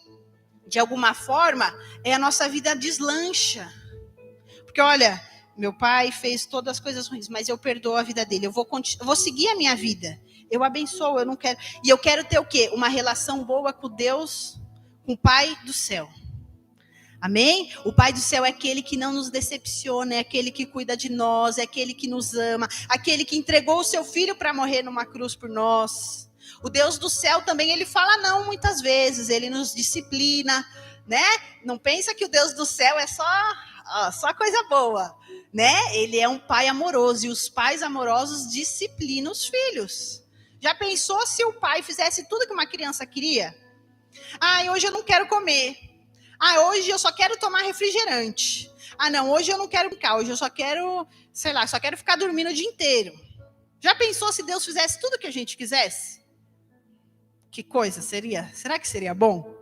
de alguma forma, a nossa vida deslancha. Porque, olha, meu pai fez todas as coisas ruins, mas eu perdoo a vida dele. Eu vou seguir a minha vida. Eu abençoo, eu não quero. E eu quero ter o quê? Uma relação boa com Deus, com o Pai do céu. Amém? O Pai do céu é aquele que não nos decepciona, é aquele que cuida de nós, é aquele que nos ama, aquele que entregou o seu filho para morrer numa cruz por nós. O Deus do céu também, ele fala não muitas vezes, ele nos disciplina, né? Não pensa que o Deus do céu é só coisa boa, né? Ele é um pai amoroso, e os pais amorosos disciplinam os filhos. Já pensou se o pai fizesse tudo que uma criança queria? Hoje eu não quero comer. Hoje eu só quero tomar refrigerante. Não, hoje eu não quero brincar. Hoje eu só quero, só quero ficar dormindo o dia inteiro. Já pensou se Deus fizesse tudo que a gente quisesse? Que coisa seria? Será que seria bom?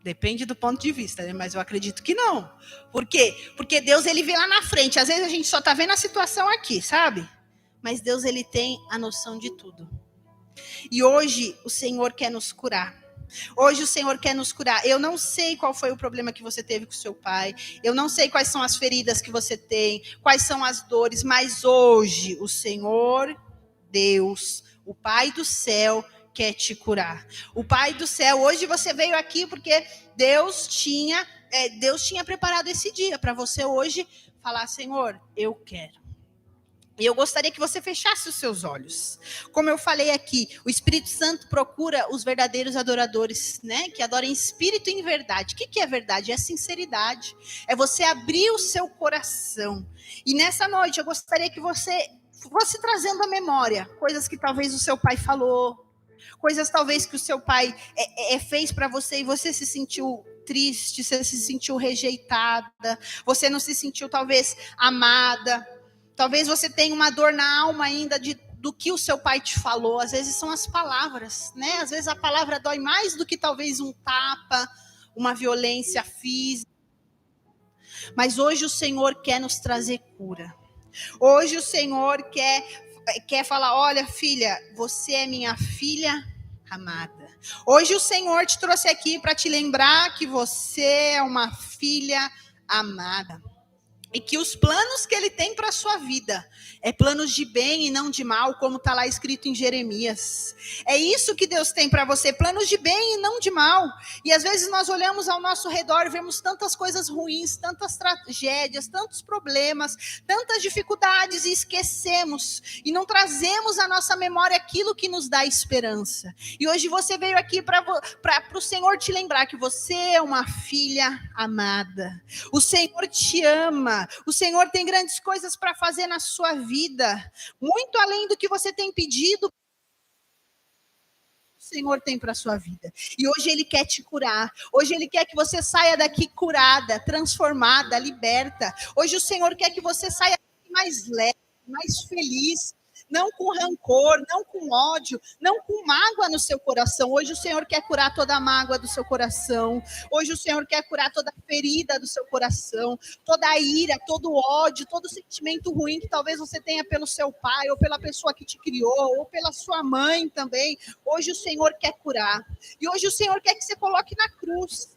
Depende do ponto de vista, né? Mas eu acredito que não. Por quê? Porque Deus, ele vê lá na frente. Às vezes a gente só está vendo a situação aqui, sabe? Mas Deus, ele tem a noção de tudo. E hoje o Senhor quer nos curar. Hoje o Senhor quer nos curar. Eu não sei qual foi o problema que você teve com seu pai. Eu não sei quais são as feridas que você tem, quais são as dores. Mas hoje o Senhor, Deus, o Pai do céu, quer te curar. O Pai do céu, hoje você veio aqui porque Deus tinha preparado esse dia para você hoje falar, Senhor, eu quero. E eu gostaria que você fechasse os seus olhos. Como eu falei aqui, o Espírito Santo procura os verdadeiros adoradores, né? Que adoram em espírito e em verdade. O que é verdade? É sinceridade. É você abrir o seu coração. E nessa noite eu gostaria que você fosse trazendo à memória coisas que talvez o seu pai falou, coisas talvez que o seu pai fez para você e você se sentiu triste, você se sentiu rejeitada, você não se sentiu talvez amada. Talvez você tenha uma dor na alma ainda do que o seu pai te falou. Às vezes são as palavras, né? Às vezes a palavra dói mais do que talvez um tapa, uma violência física. Mas hoje o Senhor quer nos trazer cura. Hoje o Senhor quer falar, olha filha, você é minha filha amada. Hoje o Senhor te trouxe aqui para te lembrar que você é uma filha amada. E que os planos que ele tem para a sua vida é planos de bem e não de mal, como está lá escrito em Jeremias. É isso que Deus tem para você, planos de bem e não de mal. E às vezes nós olhamos ao nosso redor e vemos tantas coisas ruins, tantas tragédias, tantos problemas, tantas dificuldades e esquecemos. E não trazemos à nossa memória aquilo que nos dá esperança. E hoje você veio aqui para o Senhor te lembrar que você é uma filha amada. O Senhor te ama. O Senhor tem grandes coisas para fazer na sua vida, muito além do que você tem pedido. O Senhor tem para a sua vida. E hoje Ele quer te curar. Hoje Ele quer que você saia daqui curada, transformada, liberta. Hoje o Senhor quer que você saia mais leve, mais feliz. Não com rancor, não com ódio, não com mágoa no seu coração. Hoje o Senhor quer curar toda a mágoa do seu coração. Hoje o Senhor quer curar toda a ferida do seu coração, toda a ira, todo o ódio, todo o sentimento ruim que talvez você tenha pelo seu pai, ou pela pessoa que te criou, ou pela sua mãe também. Hoje o Senhor quer curar. E hoje o Senhor quer que você coloque na cruz.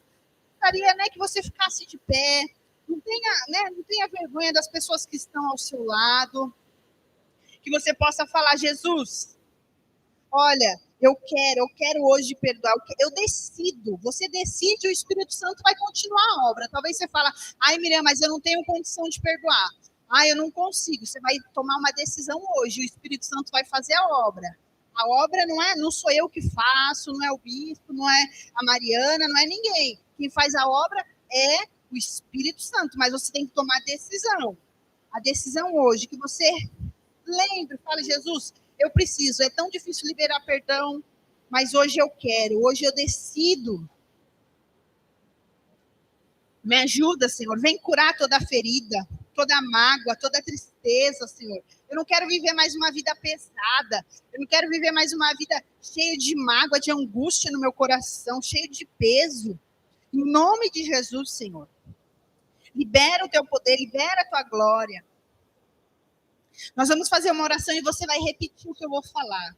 Gostaria, né, que você ficasse de pé. Não tenha vergonha das pessoas que estão ao seu lado. Que você possa falar, Jesus, olha, Eu quero hoje perdoar. Eu decido. Você decide, o Espírito Santo vai continuar a obra. Talvez você fala, ai, Miriam, mas eu não tenho condição de perdoar. Ai, eu não consigo. Você vai tomar uma decisão hoje. O Espírito Santo vai fazer a obra. A obra não sou eu que faço, não é o bispo, não é a Mariana, não é ninguém. Quem faz a obra é o Espírito Santo. Mas você tem que tomar a decisão. A decisão hoje, que você lembre, fale, Jesus, eu preciso, é tão difícil liberar perdão, mas hoje eu quero, hoje eu decido. Me ajuda, Senhor, vem curar toda a ferida, toda a mágoa, toda a tristeza, Senhor. Eu não quero viver mais uma vida pesada, eu não quero viver mais uma vida cheia de mágoa, de angústia no meu coração, cheio de peso. Em nome de Jesus, Senhor. Libera o teu poder, libera a tua glória. Nós vamos fazer uma oração e você vai repetir o que eu vou falar.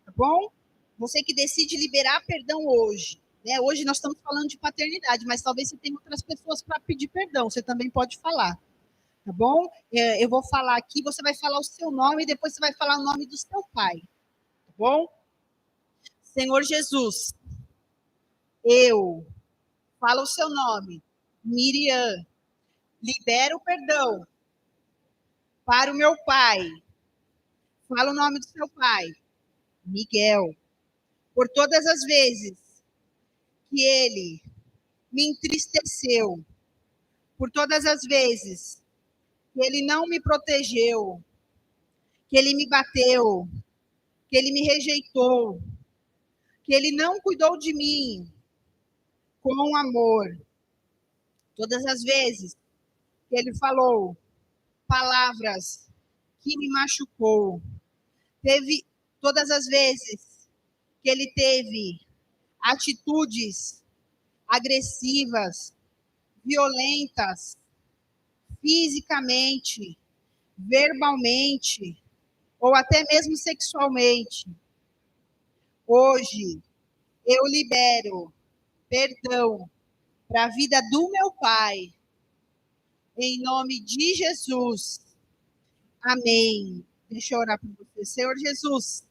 Tá bom? Você que decide liberar perdão hoje. Né? Hoje nós estamos falando de paternidade, mas talvez você tenha outras pessoas para pedir perdão. Você também pode falar. Tá bom? Eu vou falar aqui, você vai falar o seu nome e depois você vai falar o nome do seu pai. Tá bom? Senhor Jesus, eu falo o seu nome. Miriam, libera o perdão para o meu pai. Fala o nome do seu pai. Miguel. Por todas as vezes que ele me entristeceu, por todas as vezes que ele não me protegeu, que ele me bateu, que ele me rejeitou, que ele não cuidou de mim com amor. Todas as vezes que ele falou palavras que me machucou, teve todas as vezes que ele teve atitudes agressivas, violentas, fisicamente, verbalmente, ou até mesmo sexualmente. Hoje, eu libero perdão para a vida do meu pai, em nome de Jesus. Amém. Deixa eu orar por você. Senhor Jesus,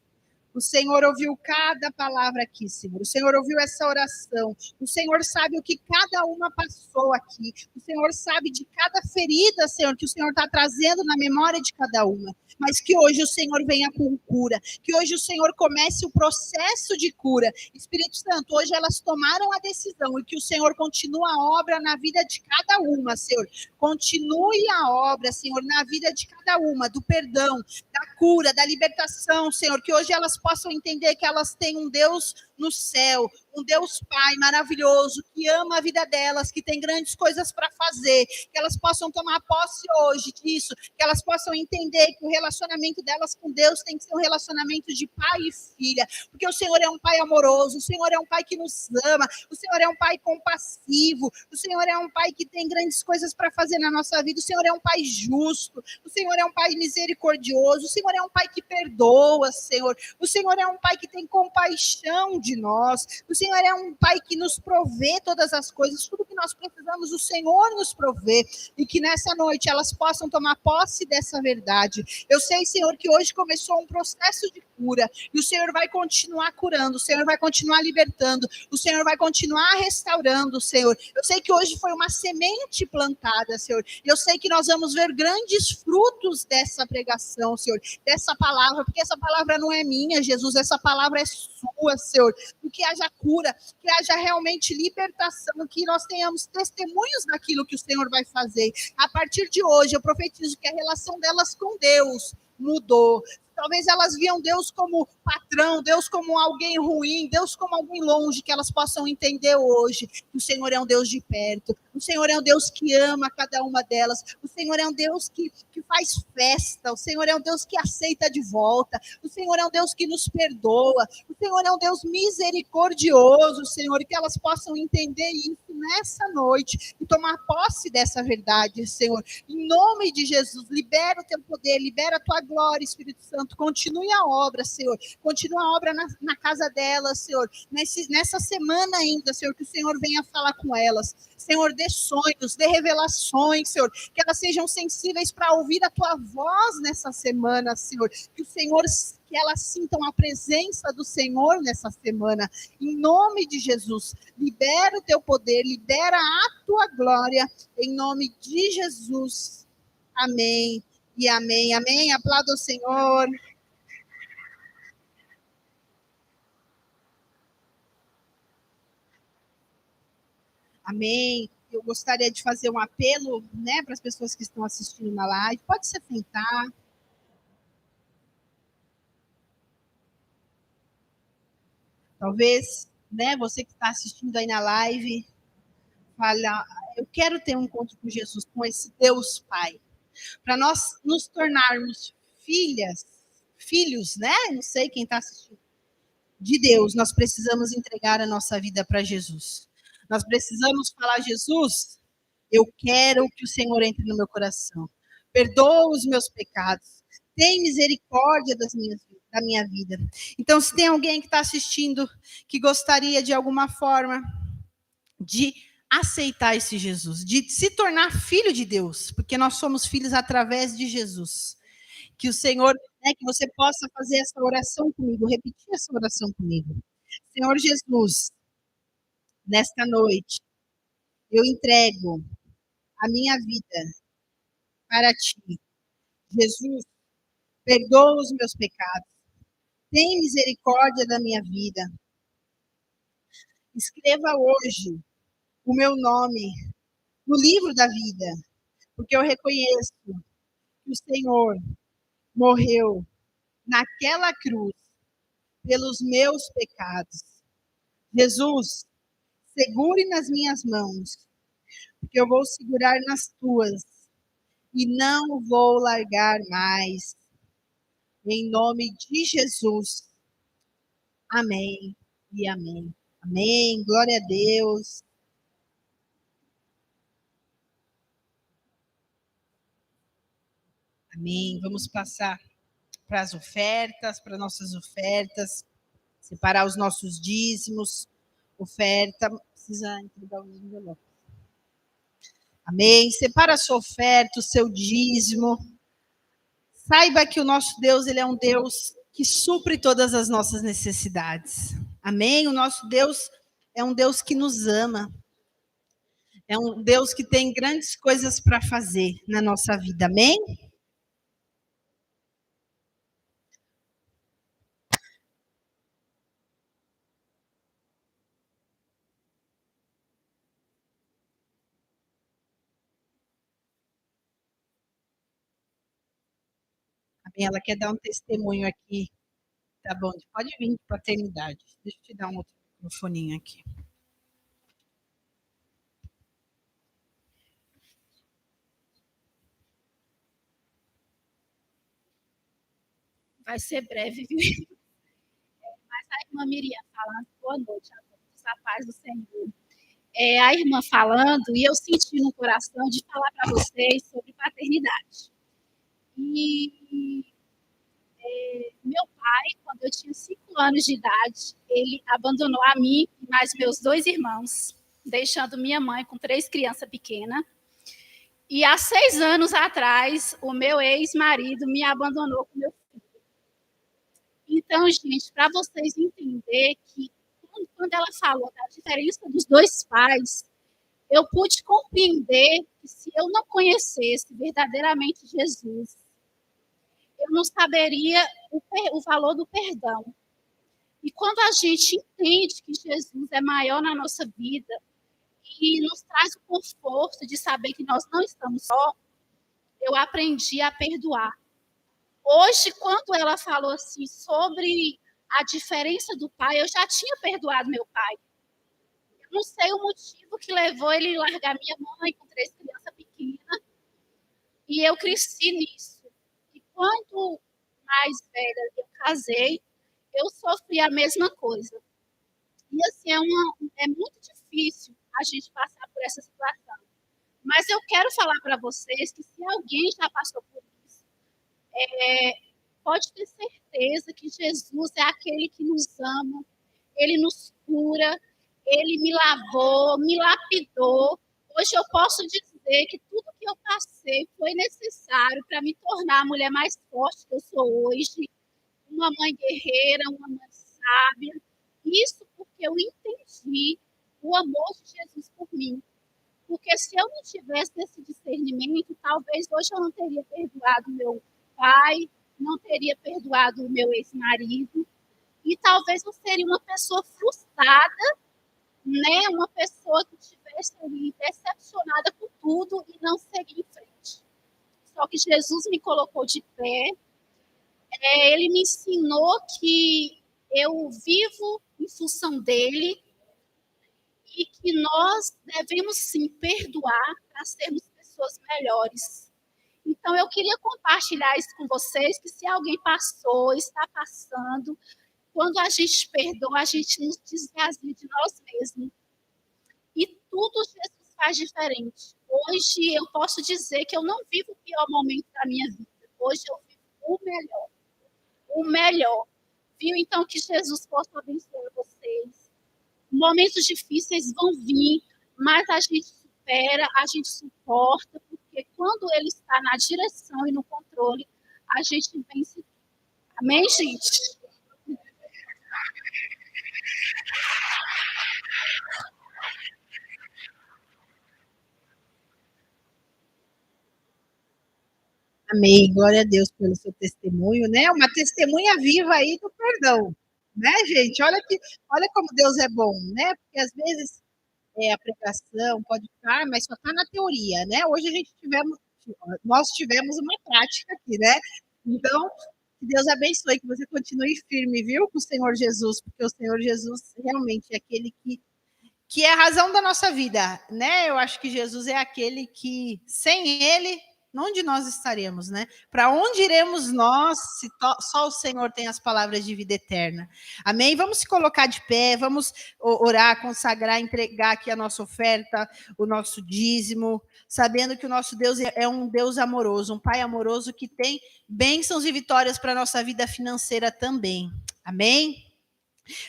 o Senhor ouviu cada palavra aqui, Senhor. O Senhor ouviu essa oração. O Senhor sabe o que cada uma passou aqui. O Senhor sabe de cada ferida, Senhor, que o Senhor está trazendo na memória de cada uma. Mas que hoje o Senhor venha com cura. Que hoje o Senhor comece o processo de cura. Espírito Santo, hoje elas tomaram a decisão e que o Senhor continue a obra na vida de cada uma, Senhor. Continue a obra, Senhor, na vida de cada uma, do perdão, da cura, da libertação, Senhor. Que hoje elas possam entender que elas têm um Deus no céu, um Deus Pai maravilhoso, que ama a vida delas, que tem grandes coisas para fazer, que elas possam tomar posse hoje disso, que elas possam entender que o relacionamento delas com Deus tem que ser um relacionamento de pai e filha, porque o Senhor é um Pai amoroso, o Senhor é um Pai que nos ama, o Senhor é um Pai compassivo, o Senhor é um Pai que tem grandes coisas para fazer na nossa vida, o Senhor é um Pai justo, o Senhor é um Pai misericordioso, o Senhor é um Pai que perdoa, Senhor, o Senhor é um Pai que tem compaixão de nós, o Senhor é um Pai que nos provê todas as coisas, tudo que nós precisamos, o Senhor nos provê, e que nessa noite elas possam tomar posse dessa verdade. Eu sei, Senhor, que hoje começou um processo de cura, e o Senhor vai continuar curando, o Senhor vai continuar libertando, o Senhor vai continuar restaurando, Senhor. Eu sei que hoje foi uma semente plantada, Senhor, e eu sei que nós vamos ver grandes frutos dessa pregação, Senhor, dessa palavra, porque essa palavra não é minha, Jesus, essa palavra é sua, Senhor. Que haja cura, que haja realmente libertação, que nós tenhamos testemunhos daquilo que o Senhor vai fazer. A partir de hoje, eu profetizo que a relação delas com Deus mudou. Talvez elas viam Deus como patrão, Deus como alguém ruim, Deus como alguém longe, que elas possam entender hoje que o Senhor é um Deus de perto, o Senhor é um Deus que ama cada uma delas, o Senhor é um Deus que faz festa, o Senhor é um Deus que aceita de volta, o Senhor é um Deus que nos perdoa, o Senhor é um Deus misericordioso, Senhor, e que elas possam entender isso nessa noite e tomar posse dessa verdade, Senhor. Em nome de Jesus, libera o teu poder, libera a tua glória, Espírito Santo. Continue a obra, Senhor. Continue a obra na casa delas, Senhor. Nessa semana ainda, Senhor, que o Senhor venha falar com elas. Senhor, dê sonhos, dê revelações, Senhor. Que elas sejam sensíveis para ouvir a tua voz nessa semana, Senhor. Que o Senhor que elas sintam a presença do Senhor nessa semana. Em nome de Jesus, libera o teu poder, libera a tua glória, em nome de Jesus. Amém e amém. Amém. Aplauda o Senhor. Amém. Eu gostaria de fazer um apelo, né, para as pessoas que estão assistindo na live. Pode se sentar. Talvez, né, você que está assistindo aí na live, fala, eu quero ter um encontro com Jesus, com esse Deus Pai, para nós nos tornarmos filhos, né? Não sei quem está assistindo, de Deus, nós precisamos entregar a nossa vida para Jesus. Nós precisamos falar, Jesus, eu quero que o Senhor entre no meu coração. Perdoa os meus pecados. Tem misericórdia da minha vida. Então, se tem alguém que está assistindo que gostaria de alguma forma de aceitar esse Jesus, de se tornar filho de Deus, porque nós somos filhos através de Jesus. Que o Senhor, né, que você possa fazer essa oração comigo, repetir essa oração comigo. Senhor Jesus, nesta noite, eu entrego a minha vida para ti. Jesus, perdoa os meus pecados. Tem misericórdia da minha vida. Escreva hoje o meu nome no livro da vida, porque eu reconheço que o Senhor morreu naquela cruz pelos meus pecados. Jesus, segure nas minhas mãos, porque eu vou segurar nas tuas e não vou largar mais. Em nome de Jesus. Amém e amém. Amém. Glória a Deus. Amém. Vamos passar para as ofertas, para nossas ofertas, separar os nossos dízimos, oferta. Precisa entregar os envelopes. Amém. Separa a sua oferta, o seu dízimo. Saiba que o nosso Deus, ele é um Deus que supre todas as nossas necessidades. Amém? O nosso Deus é um Deus que nos ama. É um Deus que tem grandes coisas para fazer na nossa vida. Amém? Amém. Ela quer dar um testemunho aqui. Tá bom, pode vir para a paternidade. Deixa eu te dar um outro microfoninho aqui. Vai ser breve, viu? Mas a irmã Miriam falando, boa noite a todos, a paz do Senhor. A irmã falando, e eu senti no coração de falar para vocês sobre paternidade. E meu pai, quando eu tinha 5 anos de idade, ele abandonou a mim e mais meus 2 irmãos, deixando minha mãe com 3 crianças pequenas. E há 6 anos atrás, o meu ex-marido me abandonou com meu filho. Então, gente, para vocês entenderem que quando ela falou da diferença dos 2 pais, eu pude compreender que se eu não conhecesse verdadeiramente Jesus, eu não saberia o valor do perdão. E quando a gente entende que Jesus é maior na nossa vida e nos traz o conforto de saber que nós não estamos só, eu aprendi a perdoar. Hoje, quando ela falou assim sobre a diferença do pai, eu já tinha perdoado meu pai. Eu não sei o motivo que levou ele a largar minha mãe com 3 crianças pequenas. E eu cresci nisso. E quando mais velha eu casei, eu sofri a mesma coisa. E assim, é muito difícil a gente passar por essa situação. Mas eu quero falar para vocês que se alguém já passou por isso, pode ter certeza que Jesus é aquele que nos ama, ele nos cura, ele me lavou, me lapidou. Hoje eu posso dizer que tudo que eu passei foi necessário para me tornar a mulher mais forte que eu sou hoje, uma mãe guerreira, uma mãe sábia. Isso porque eu entendi o amor de Jesus por mim. Porque se eu não tivesse esse discernimento, talvez hoje eu não teria perdoado meu pai, não teria perdoado o meu ex-marido, e talvez eu seria uma pessoa frustrada, né? Uma pessoa que estivesse ali decepcionada com tudo e não seguir em frente. Só que Jesus me colocou de pé, ele me ensinou que eu vivo em função dele e que nós devemos sim perdoar para sermos pessoas melhores. Então, eu queria compartilhar isso com vocês, que se alguém passou, está passando, quando a gente perdoa, a gente nos desvazia de nós mesmos. E tudo Jesus faz diferente. Hoje eu posso dizer que eu não vivo o pior momento da minha vida. Hoje eu vivo o melhor. O melhor. Viu? Então, que Jesus possa abençoar vocês. Momentos difíceis vão vir, mas a gente supera, a gente suporta, porque quando ele está na direção e no controle, a gente vence. Amém, gente? Amém. Glória a Deus pelo seu testemunho, né? Uma testemunha viva aí do perdão, né, gente? Olha como Deus é bom, né? Porque às vezes a pregação pode ficar, mas só está na teoria, né? Hoje nós tivemos uma prática aqui, né? Então, que Deus abençoe, que você continue firme, viu, com o Senhor Jesus, porque o Senhor Jesus realmente é aquele que é a razão da nossa vida, né? Eu acho que Jesus é aquele que, sem ele, onde nós estaremos, né? Para onde iremos nós, se só o Senhor tem as palavras de vida eterna? Amém? Vamos se colocar de pé, vamos orar, consagrar, entregar aqui a nossa oferta, o nosso dízimo, sabendo que o nosso Deus é um Deus amoroso, um Pai amoroso que tem bênçãos e vitórias para a nossa vida financeira também. Amém?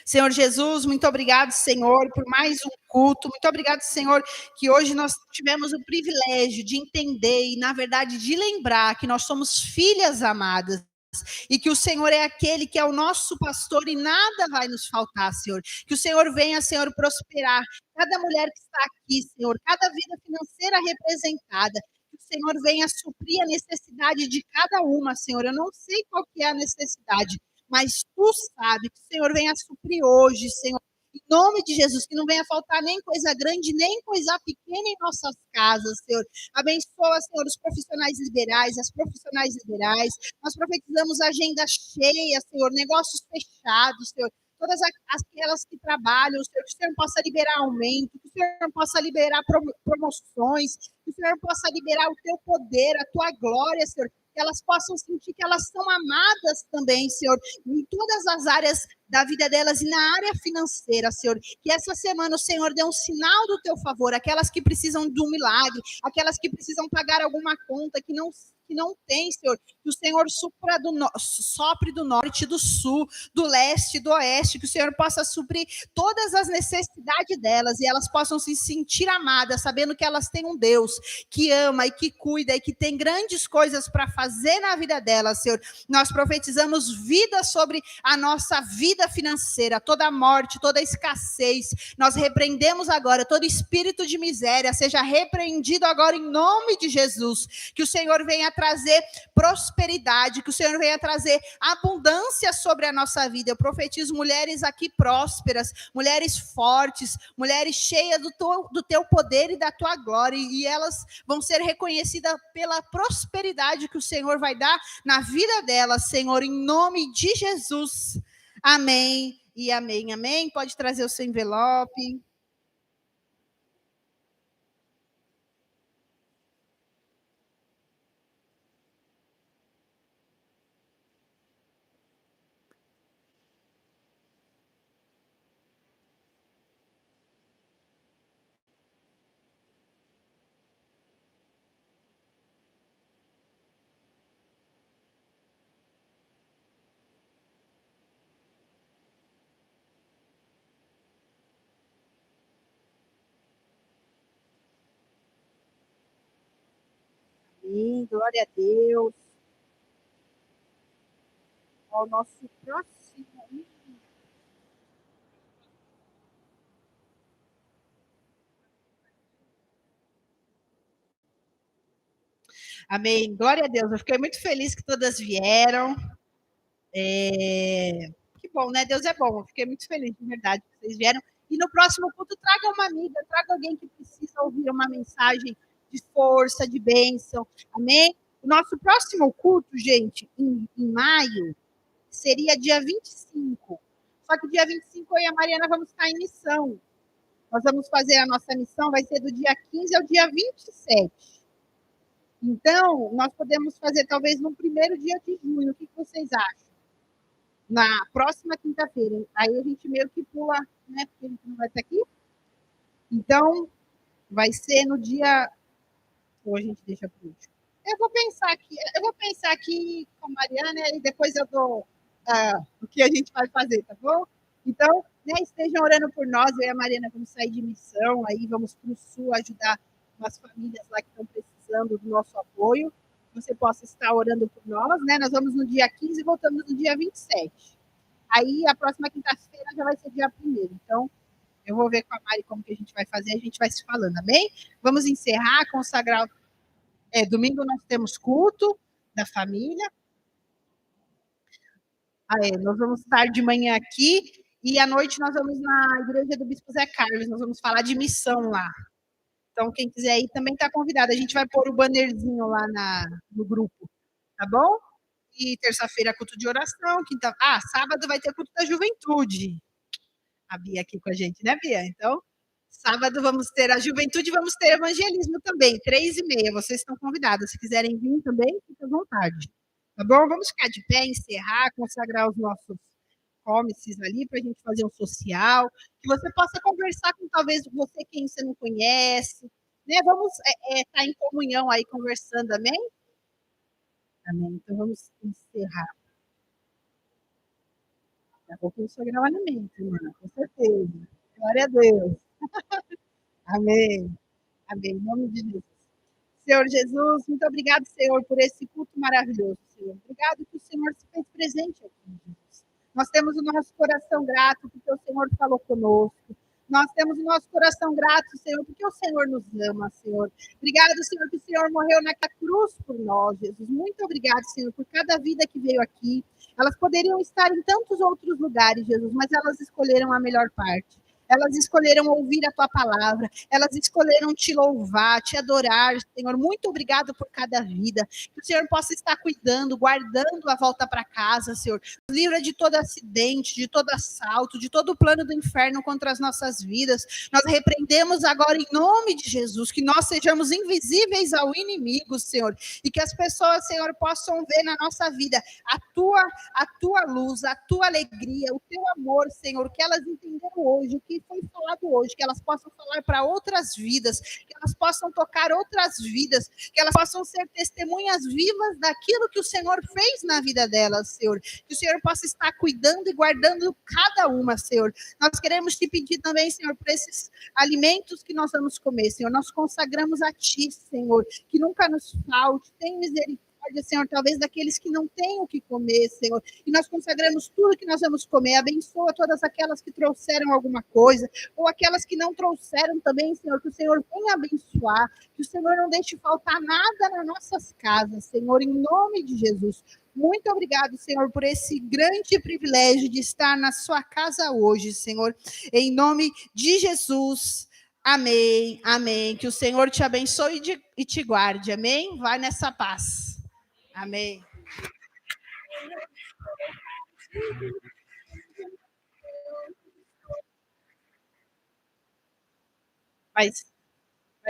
Senhor Jesus, muito obrigado, Senhor, por mais um culto. Muito obrigado, Senhor, que hoje nós tivemos o privilégio de entender e, na verdade, de lembrar que nós somos filhas amadas. E que o Senhor é aquele que é o nosso pastor e nada vai nos faltar, Senhor. Que o Senhor venha, Senhor, prosperar cada mulher que está aqui, Senhor, cada vida financeira representada. Que o Senhor venha suprir a necessidade de cada uma, Senhor. Eu não sei qual que é a necessidade, mas tu sabe que o Senhor venha suprir hoje, Senhor. Em nome de Jesus, que não venha faltar nem coisa grande, nem coisa pequena em nossas casas, Senhor. Abençoa, Senhor, os profissionais liberais, as profissionais liberais. Nós profetizamos agenda cheia, Senhor, negócios fechados, Senhor. Todas aquelas que trabalham, Senhor, que o Senhor possa liberar aumento, que o Senhor possa liberar promoções, que o Senhor possa liberar o teu poder, a tua glória, Senhor. Que elas possam sentir que elas são amadas também, Senhor, em todas as áreas da vida delas e na área financeira, Senhor. Que essa semana o Senhor dê um sinal do teu favor, aquelas que precisam de um milagre, aquelas que precisam pagar alguma conta que não tem, Senhor. Que o Senhor sopre do norte, do sul, do leste, do oeste, que o Senhor possa suprir todas as necessidades delas e elas possam se sentir amadas, sabendo que elas têm um Deus que ama e que cuida e que tem grandes coisas para fazer na vida delas, Senhor. Nós profetizamos vida sobre a nossa vida financeira, toda morte, toda escassez. Nós repreendemos agora todo espírito de miséria, seja repreendido agora em nome de Jesus. Que o Senhor venha trazer prosperidade, que o Senhor venha trazer abundância sobre a nossa vida. Eu profetizo mulheres aqui prósperas, mulheres fortes, mulheres cheias do teu poder e da tua glória, e elas vão ser reconhecidas pela prosperidade que o Senhor vai dar na vida delas, Senhor, em nome de Jesus. Amém e amém, amém. Pode trazer o seu envelope. Amém, glória a Deus. Ó, o nosso próximo. Amém. Glória a Deus. Eu fiquei muito feliz que todas vieram. Que bom, né? Deus é bom. Eu fiquei muito feliz, de verdade, que vocês vieram. E no próximo culto, traga uma amiga, traga alguém que precisa ouvir uma mensagem de força, de bênção. Amém? O nosso próximo culto, gente, em maio, seria dia 25. Só que dia 25 eu e a Mariana vamos estar em missão. Nós vamos fazer a nossa missão, vai ser do dia 15 ao dia 27. Então, nós podemos fazer talvez no primeiro dia de junho. O que vocês acham? Na próxima quinta-feira. Aí a gente meio que pula, né? Porque a gente não vai estar aqui. Então, vai ser no dia. Ou a gente deixa para o último. Eu vou pensar aqui com a Mariana e depois eu dou o que a gente vai fazer, tá bom? Então, né, estejam orando por nós. Eu e a Mariana vamos sair de missão, aí vamos para o sul ajudar umas famílias lá que estão precisando do nosso apoio. Você possa estar orando por nós, né? Nós vamos no dia 15 e voltamos no dia 27. Aí a próxima quinta-feira já vai ser dia 1º. Então, eu vou ver com a Mari como que a gente vai fazer, a gente vai se falando, amém? Vamos encerrar, consagrar. Domingo nós temos culto da família. Nós vamos estar de manhã aqui e à noite nós vamos na igreja do Bispo Zé Carlos, nós vamos falar de missão lá. Então, quem quiser ir também está convidado. A gente vai pôr o bannerzinho lá no grupo, tá bom? E terça-feira, culto de oração. Sábado vai ter culto da juventude. A Bia aqui com a gente, né, Bia? Então, sábado vamos ter a juventude e vamos ter evangelismo também, 3h30. Vocês estão convidados. Se quiserem vir também, fica à vontade. Tá bom? Vamos ficar de pé, encerrar, consagrar os nossos cómices ali para a gente fazer um social, que você possa conversar com talvez você quem você não conhece, né? Vamos estar em comunhão aí conversando, amém? Amém. Então vamos encerrar. Daqui a pouco eu sou alimento, irmã, com certeza. Glória a Deus. Amém. Amém. Em nome de Jesus. Senhor Jesus, muito obrigado, Senhor, por esse culto maravilhoso, Senhor. Obrigado que o Senhor se fez presente aqui, Jesus. Nós temos o nosso coração grato porque o Senhor falou conosco. Nós temos o nosso coração grato, Senhor, porque o Senhor nos ama, Senhor. Obrigado, Senhor, que o Senhor morreu naquela cruz por nós, Jesus. Muito obrigado, Senhor, por cada vida que veio aqui. Elas poderiam estar em tantos outros lugares, Jesus, mas elas escolheram a melhor parte. Elas escolheram ouvir a tua palavra, elas escolheram te louvar, te adorar, Senhor. Muito obrigado por cada vida. Que o Senhor possa estar cuidando, guardando a volta para casa, Senhor. Livra de todo acidente, de todo assalto, de todo o plano do inferno contra as nossas vidas. Nós repreendemos agora em nome de Jesus, que nós sejamos invisíveis ao inimigo, Senhor, e que as pessoas, Senhor, possam ver na nossa vida a tua luz, a tua alegria, o teu amor, Senhor, que elas entenderam hoje, o que foi falado hoje, que elas possam falar para outras vidas, que elas possam tocar outras vidas, que elas possam ser testemunhas vivas daquilo que o Senhor fez na vida delas, Senhor. Que o Senhor possa estar cuidando e guardando cada uma, Senhor. Nós queremos te pedir também, Senhor, por esses alimentos que nós vamos comer, Senhor. Nós consagramos a Ti, Senhor, que nunca nos falte. Tem misericórdia, Senhor, talvez daqueles que não têm o que comer, Senhor. E nós consagramos tudo que nós vamos comer. Abençoa todas aquelas que trouxeram alguma coisa, ou aquelas que não trouxeram também, Senhor. Que o Senhor venha abençoar, que o Senhor não deixe faltar nada nas nossas casas, Senhor, em nome de Jesus. Muito obrigado, Senhor, por esse grande privilégio de estar na sua casa hoje, Senhor. Em nome de Jesus. Amém, amém. Que o Senhor te abençoe e te guarde, amém? Vai nessa paz. Amém. Vai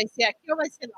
ser aqui ou vai ser lá?